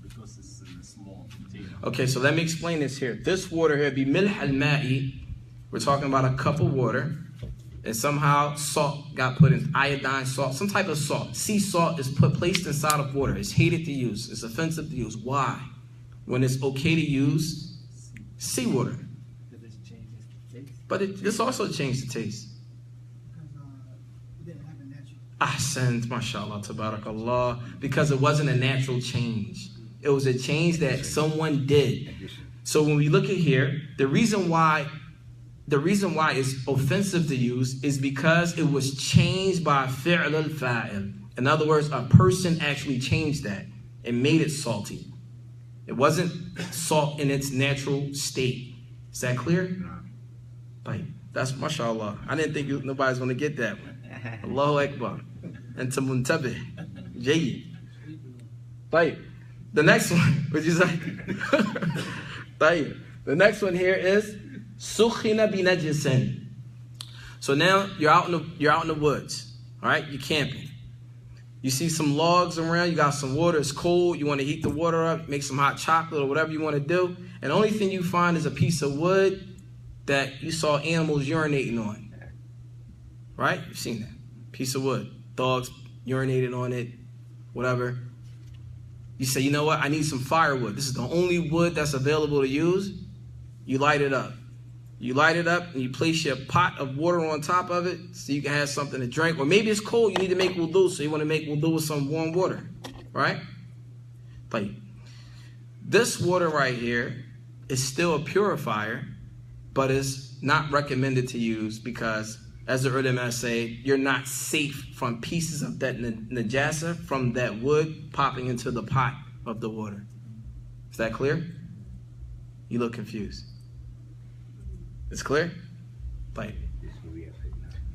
Because it's in a small container. Okay, so let me explain this here. This water here, bimilh al-ma'i, we're talking about a cup of water, and somehow salt got put in, iodine salt, some type of salt. Sea salt is placed inside of water. It's hated to use. It's offensive to use. Why? When it's okay to use seawater. But this also changed the taste. Because it didn't have a natural. Ahsant, mashallah, tabarakallah. Because it wasn't a natural change. It was a change that someone did. So when we look at here, the reason why it's offensive to use is because it was changed by fi'l al-fa'il. In other words, a person actually changed that and made it salty. It wasn't salt in its natural state. Is that clear? Like, that's mashallah. I didn't think nobody's going to get that one. Allahu Akbar. And to muntabih. Jayyid. Like, the next one, what you say? The next one here is sukhina binajisin. So now you're out in the woods. All right, you're camping. You see some logs around, you got some water, it's cold, you want to heat the water up, make some hot chocolate or whatever you want to do. And the only thing you find is a piece of wood that you saw animals urinating on. Right? You've seen that. Piece of wood. Dogs urinated on it, whatever. You say, you know what? I need some firewood. This is the only wood that's available to use. You light it up. You light it up and you place your pot of water on top of it so you can have something to drink. Or maybe it's cold, you need to make wudu, so you want to make wudu with some warm water. Right? Like, this water right here is still a purifier, but it's not recommended to use because, as the ulama say, you're not safe from pieces of that najasa from that wood popping into the pot of the water. Is that clear? You look confused. It's clear? Like,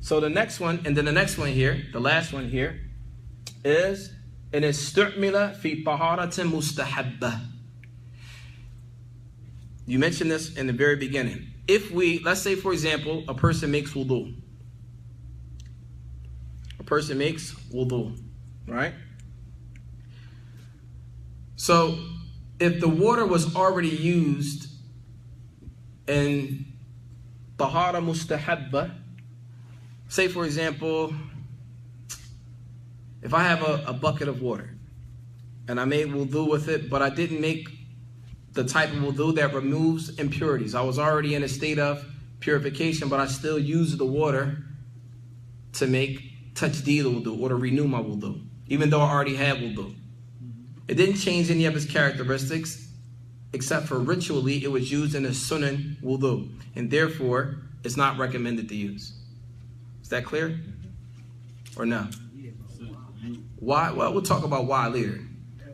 so the next one, and then the next one here, the last one here, is an istu'mila fi taharatin mustahabba. You mentioned this in the very beginning. If let's say for example, a person makes wudu. A person makes wudu, right? So if the water was already used in tahara mustahabba, say for example, if I have a bucket of water and I made wudu with it, but I didn't make the type of wudu that removes impurities. I was already in a state of purification, but I still use the water to make tajdeed wudu or to renew my wudu, even though I already had wudu. It didn't change any of its characteristics, except for ritually it was used in a sunan wudu. And therefore, it's not recommended to use. Is that clear? Or no? Why? Well, we'll talk about why later.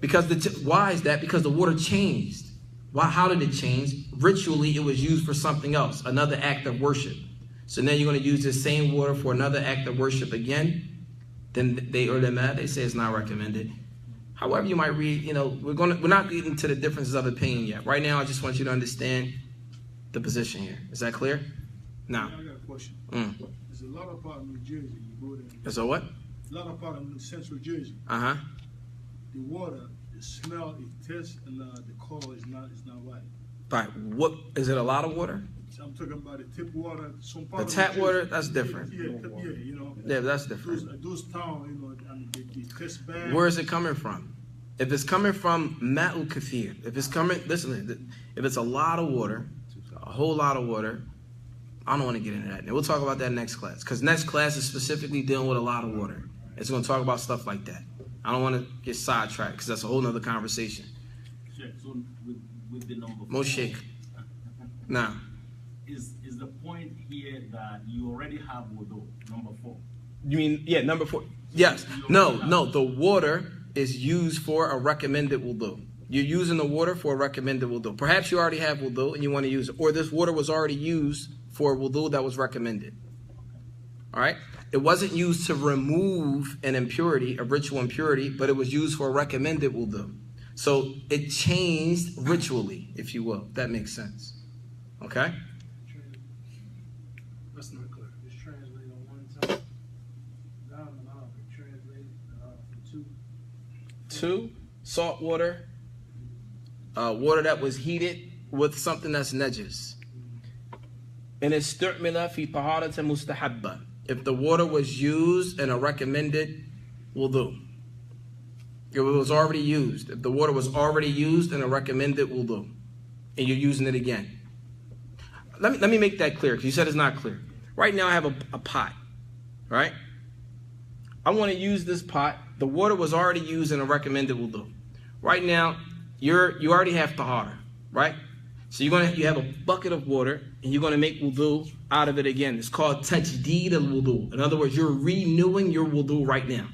Because why is that? Because the water changed. Why? How did it change? Ritually, it was used for something else, another act of worship. So now you're going to use this same water for another act of worship again. Then they say it's not recommended. However, you might read. We're not getting to the differences of opinion yet. Right now, I just want you to understand the position here. Is that clear? Now, I got a question. There's a lot of part of New Jersey. You go there. There's a what? A lot of part of Central Jersey. Uh-huh. The water, the smell, it tastes, and the color is not right. Right. What is it? A lot of water? So I'm talking about the tip water. Some part The of tap New water, Jersey. that's different. Yeah, that's different. Those towns, they taste bad. Where is it coming from? If it's coming from Ma'ul Kathir, if it's a lot of water, a whole lot of water, I don't want to get into that. And we'll talk about that next class. Because next class is specifically dealing with a lot of water. It's going to talk about stuff like that. I don't want to get sidetracked because that's a whole nother conversation. So with the number 4. Moshe. Now. Is the point here that you already have wudu, number 4? You mean, yeah, number 4. Yes. No, the water is used for a recommended wudu. You're using the water for a recommended wudu. Perhaps you already have wudu and you want to use it. Or this water was already used for a wudu that was recommended. All right? It wasn't used to remove an impurity, a ritual impurity, but it was used for a recommended wudu. So it changed ritually, if you will. That makes sense. Okay? That's not clear. It's translated on one time. Translated from 2, salt water, water that was heated with something that's najis. And it's istu'mila fi taharatin mustahabba. If the water was used in a recommended wudu. It was already used. If the water was already used in a recommended wudu, and you're using it again. Let me make that clear, because you said it's not clear. Right now I have a pot, right? I want to use this pot. The water was already used in a recommended wudu. Right now, you already have tahara, right? So you have a bucket of water, and you're going to make wudu out of it again. It's called tajdeed al-wudu. In other words, you're renewing your wudu right now.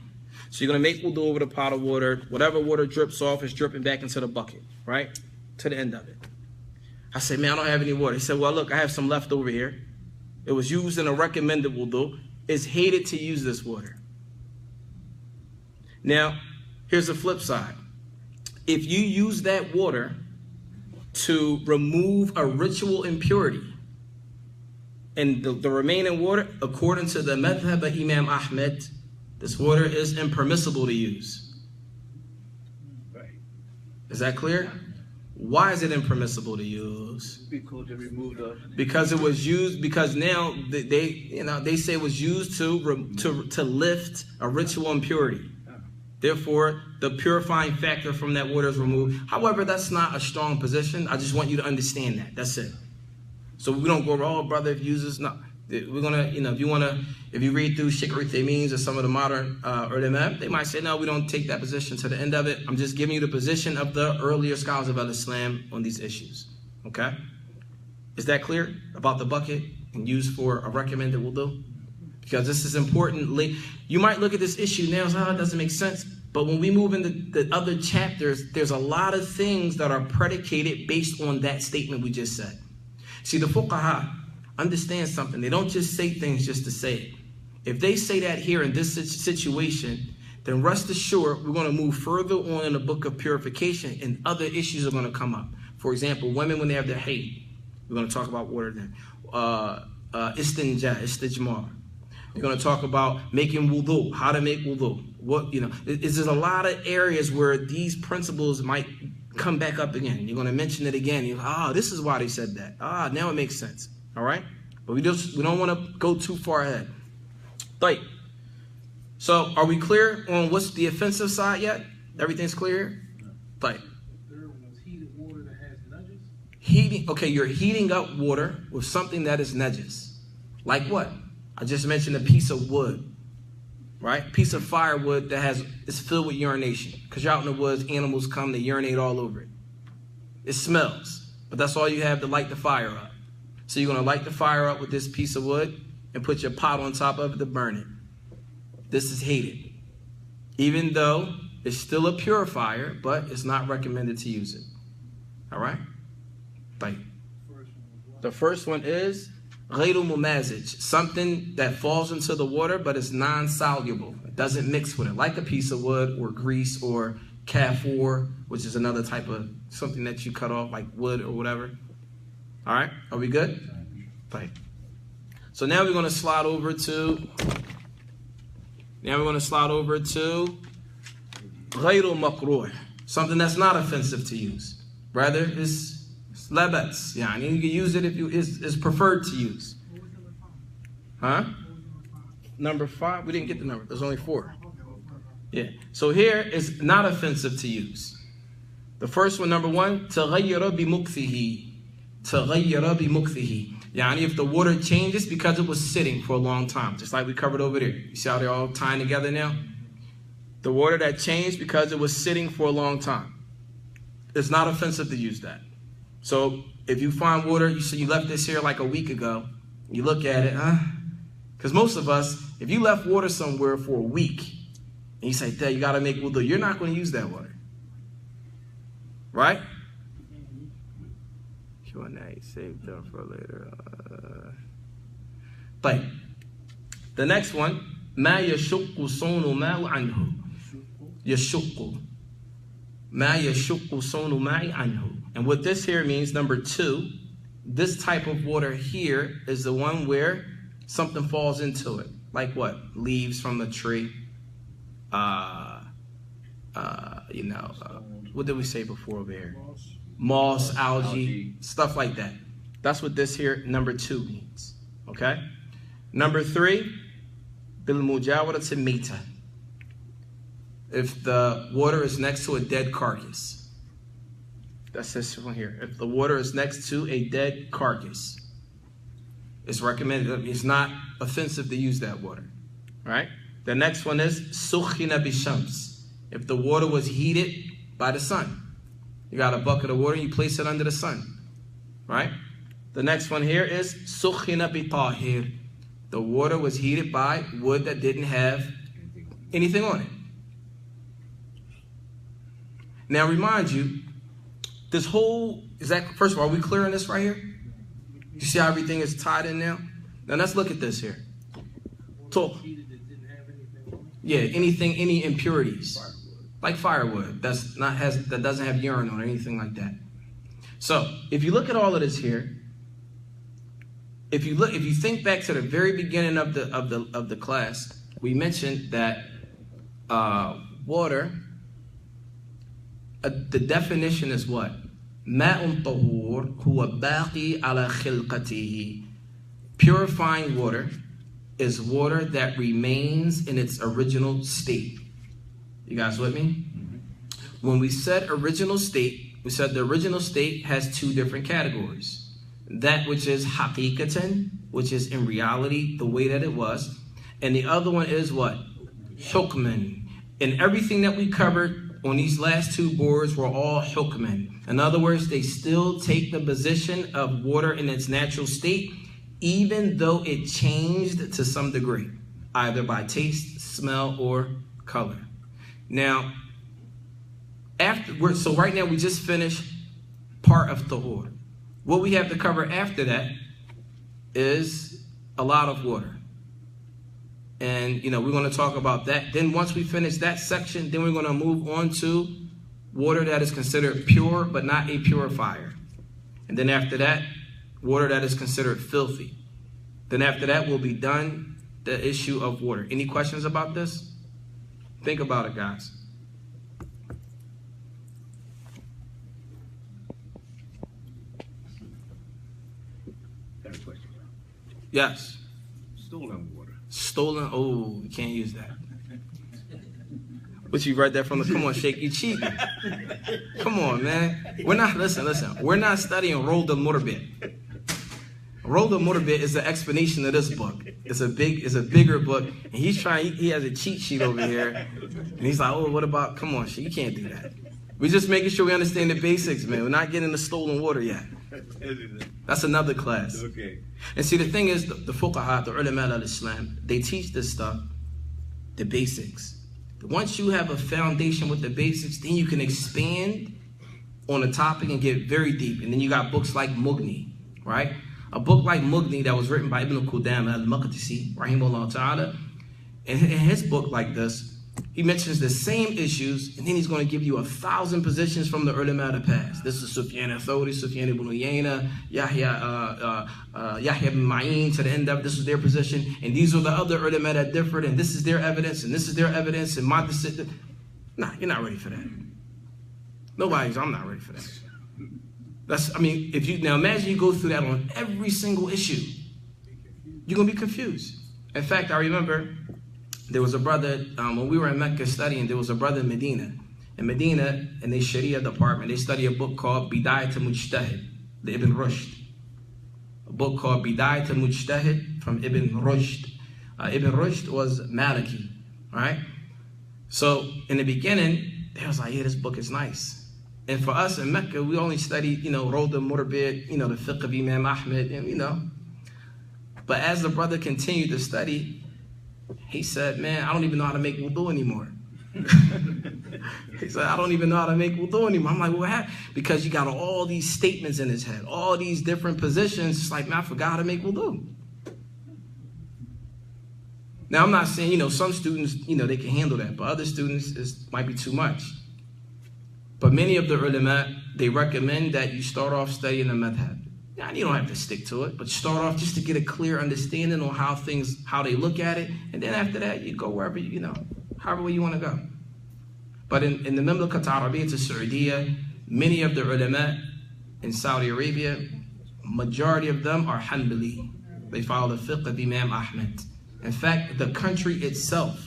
So you're going to make wudu over the pot of water. Whatever water drips off is dripping back into the bucket, right? To the end of it. I said, man, I don't have any water. He said, well, look, I have some left over here. It was used in a recommended wudu. It's hated to use this water. Now, here's the flip side. If you use that water to remove a ritual impurity, and the remaining water, according to the madhab of Imam Ahmed, this water is impermissible to use. Is that clear? Why is it impermissible to use? Because they removed the... Because it was used. Because now they say it was used to lift a ritual impurity. Therefore, the purifying factor from that water is removed. However, that's not a strong position. I just want you to understand that. That's it. So we don't go, oh, brother, if you use this, no. We're gonna, if you read through Sheikh Uthaymeen's or some of the modern ulama, they might say, no, we don't take that position to the end of it. I'm just giving you the position of the earlier scholars of Islam on these issues. Okay? Is that clear about the bucket and used for a recommended wudu? Because this is important. You might look at this issue now and say, oh, it doesn't make sense. But when we move into the other chapters, there's a lot of things that are predicated based on that statement we just said. See, the fuqaha understand something. They don't just say things just to say it. If they say that here in this situation, then rest assured we're going to move further on in the book of purification and other issues are going to come up. For example, women when they have their haid, we're going to talk about water then. Istijmar. We're going to talk about making wudu, how to make wudu. There's a lot of areas where these principles might come back up again. You're going to mention it again. This is why they said that. Now it makes sense. All right? But we don't want to go too far ahead. Right. So are we clear on what's the offensive side yet? Everything's clear? Right. The third one was heated water that has najis. Okay, you're heating up water with something that is najis. Like what? I just mentioned a piece of wood. Right? Piece of firewood that is filled with urination. Because you're out in the woods, animals come, they urinate all over it. It smells. But that's all you have to light the fire up. So you're going to light the fire up with this piece of wood and put your pot on top of it to burn it. This is hated. Even though it's still a purifier, but it's not recommended to use it. All right? Like, the first one is ghayru mumazij, something that falls into the water but is non-soluble. It doesn't mix with it, like a piece of wood or grease or kafour, which is another type of something that you cut off, like wood or whatever. All right? Are we good? Right. So now we're going to slide over to ghayru makruh, something that's not offensive to use. Rather, it's labats. Yeah, you can use it if it's preferred to use. Huh? Number 5. We didn't get the number. There's only 4. Yeah. So here is not offensive to use. The first one, number 1, taghayyara bi mukthihi. Taghayyara bi mukthihi. Yani if the water changes because it was sitting for a long time, just like we covered over there. You see how they're all tying together now? The water that changed because it was sitting for a long time. It's not offensive to use that. So if you find water, you see you left this here like a week ago, you look at it, because most of us, if you left water somewhere for a week, and you say, Dad, you got to make wudu, you're not going to use that water. Right? Save them for later. But the next one, ma yashukku sonu ma'u anhu. Yashukku. Ma yashukku sonu ma'i anhu. And what this here means, number 2, this type of water here is the one where something falls into it. Like what? Leaves from a tree. What did we say before over here? Moss, algae, stuff like that. That's what this here, number 2, means. Okay? Number 3, bil mujawarati mita. If the water is next to a dead carcass. That's this one here. If the water is next to a dead carcass, it's recommended. It's not offensive to use that water. Right? The next one is sukhina bishams. If the water was heated by the sun. You got a bucket of water, you place it under the sun. Right? The next one here is sukhina bitahir. The water was heated by wood that didn't have anything on it. Now remind you, this whole, first of all, are we clear on this right here? You see how everything is tied in now? Now let's look at this here. So, yeah, any impurities. Like firewood that doesn't have urine on it, or anything like that. So if you look at all of this here, if you think back to the very beginning of the class, we mentioned that water, the definition is what? Ma'un tahur huwa baqi ala khilqatihi. Purifying water is water that remains in its original state. You guys with me? When we said original state, we said the original state has 2 different categories. That which is haqiqatan, which is in reality the way that it was. And the other one is what? Hukman. And everything that we covered on these last 2 boards were all hukman. In other words, they still take the position of water in its natural state, even though it changed to some degree, either by taste, smell, or color. Now, so right now we just finished part of tahur. What we have to cover after that is a lot of water. And, we're going to talk about that. Then once we finish that section, then we're going to move on to water that is considered pure but not a purifier. And then after that, water that is considered filthy. Then after that, we'll be done the issue of water. Any questions about this? Think about it, guys. Got a question. Yes. Stolen water. Stolen. Oh, you can't use that. But you read that from the. Come on, Sheikh, you cheating. Come on, man. We're not. Listen. We're not studying Roll al-Murbit. Roll al-Murbit is the explanation of this book. It's a bigger book, and he has a cheat sheet over here, and he's like, oh, what about? Come on, Sheikh, you can't do that. We're just making sure we understand the basics, man. We're not getting the stolen water yet. That's another class. Okay. And see, the thing is, the fuqaha, the ulama al-Islam, they teach this stuff, the basics. Once you have a foundation with the basics, then you can expand on a topic and get very deep. And then you got books like Mughni, right? A book like Mughni that was written by Ibn Qudama al-Maqdisi, rahimahullah ta'ala. In his book like this, he mentions the same issues, and then he's going to give you 1,000 positions from the ulama of the past. This is Sufyan al-Thawri, Sufyan ibn Uyayna, Yahya ibn Ma'in, to the end of this is their position, and these are the other ulama that differed, and this is their evidence, and this is their evidence, and my decision. Nah, you're not ready for that. I'm not ready for that. If you now imagine you go through that on every single issue, you're gonna be confused. In fact, I remember there was a brother when we were in Mecca studying. There was a brother in Medina. In Medina, in the Sharia department, they study a book called Bidayat al-Mujtahid, the Ibn Rushd. A book called Bidayat al-Mujtahid from Ibn Rushd. Ibn Rushd was Maliki, right? So in the beginning, they was like, yeah, this book is nice. And for us in Mecca, we only studied, Roda Murbid, the fiqh of Imam Ahmed, and But as the brother continued to study, he said, man, I don't even know how to make wudu anymore. He said, I don't even know how to make wudu anymore. I'm like, what happened? Because you got all these statements in his head, all these different positions. It's like, man, I forgot how to make wudu. Now, I'm not saying, some students, they can handle that, but other students, it might be too much. But many of the ulama, they recommend that you start off studying the madhab. Now, you don't have to stick to it, but start off just to get a clear understanding on how they look at it. And then after that, you go wherever, however you want to go. But in the Mamlakat Arabiyyah to Saudiya, many of the ulama in Saudi Arabia, majority of them are Hanbali. They follow the fiqh of Imam Ahmed. In fact, the country itself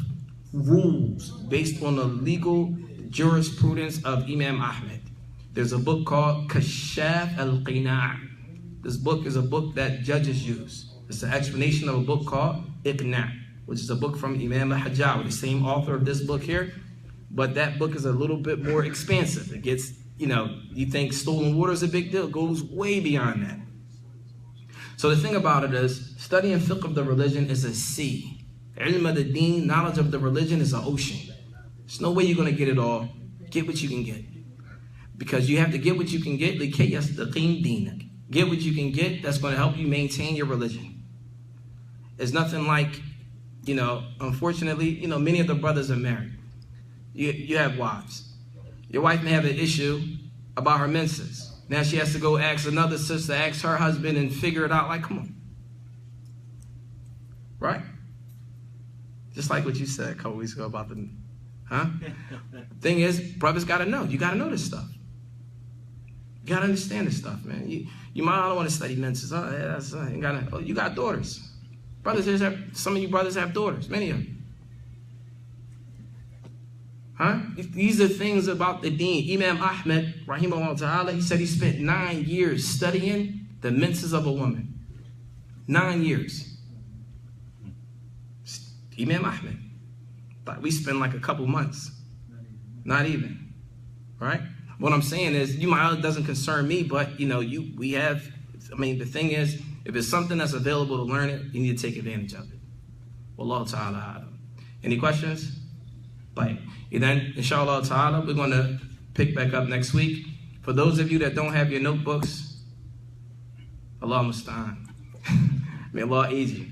rules based on the legal jurisprudence of Imam Ahmed. There's a book called Kashaf al-Qina'. This book is a book that judges use. It's an explanation of a book called Iqna', which is a book from Imam al-Hajjawi, the same author of this book here. But that book is a little bit more expansive. It gets, you think stolen water is a big deal. It goes way beyond that. So the thing about it is, studying fiqh of the religion is a sea. Ilm ad-Din, knowledge of the religion, is an ocean. There's no way you're going to get it all. Get what you can get. Because you have to get what you can get. Get what you can get that's going to help you maintain your religion. It's nothing like, unfortunately, many of the brothers are married. You have wives. Your wife may have an issue about her menses. Now she has to go ask another sister, ask her husband, and figure it out. Like, come on. Right? Just like what you said a couple weeks ago about the... Thing is, brothers got to know. You got to know this stuff. You got to understand this stuff, man. You might not want to study menses. You got daughters. Some of you brothers have daughters. Many of you. These are things about the deen. Imam Ahmed, rahimahullah ta'ala, he said he spent 9 years studying the menses of a woman. 9 years. Imam Ahmed. But we spend like a couple months. Not even. Right? What I'm saying is, it doesn't concern me, but the thing is, if it's something that's available to learn it, you need to take advantage of it. Wallahu ta'ala. Any questions? Bye. And then, inshallah ta'ala, we're going to pick back up next week. For those of you that don't have your notebooks, Al-Mustaq'ni. May Allah aid you.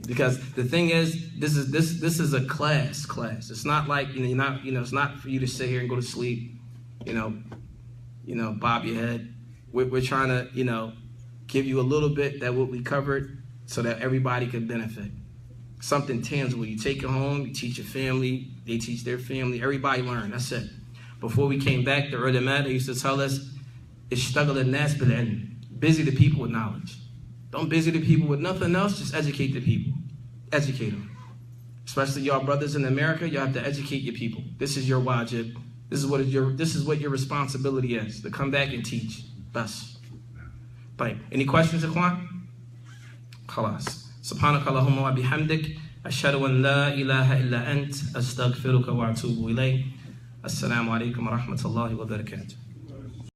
Because the thing is, this is a class. It's not like, it's not for you to sit here and go to sleep, bob your head. We're trying to, give you a little bit that what we covered so that everybody can benefit. Something tangible. You take it home, you teach your family, they teach their family, everybody learn. That's it. Before we came back, the ulama, they used to tell us, "Ishtaghl an-nas bil-ilm." Busy the people with knowledge. Don't busy the people with nothing else, just educate the people. Educate them. Especially y'all brothers in America, y'all have to educate your people. This is your wajib. This is what your responsibility is, to come back and teach. Bas. Any questions, Ikhwan? Khalas. سبحانك اللهم وبحمدك أشهد أن لا إله إلا أنت أستغفرك وأتوب إليك السلام عليكم ورحمة الله وبركاته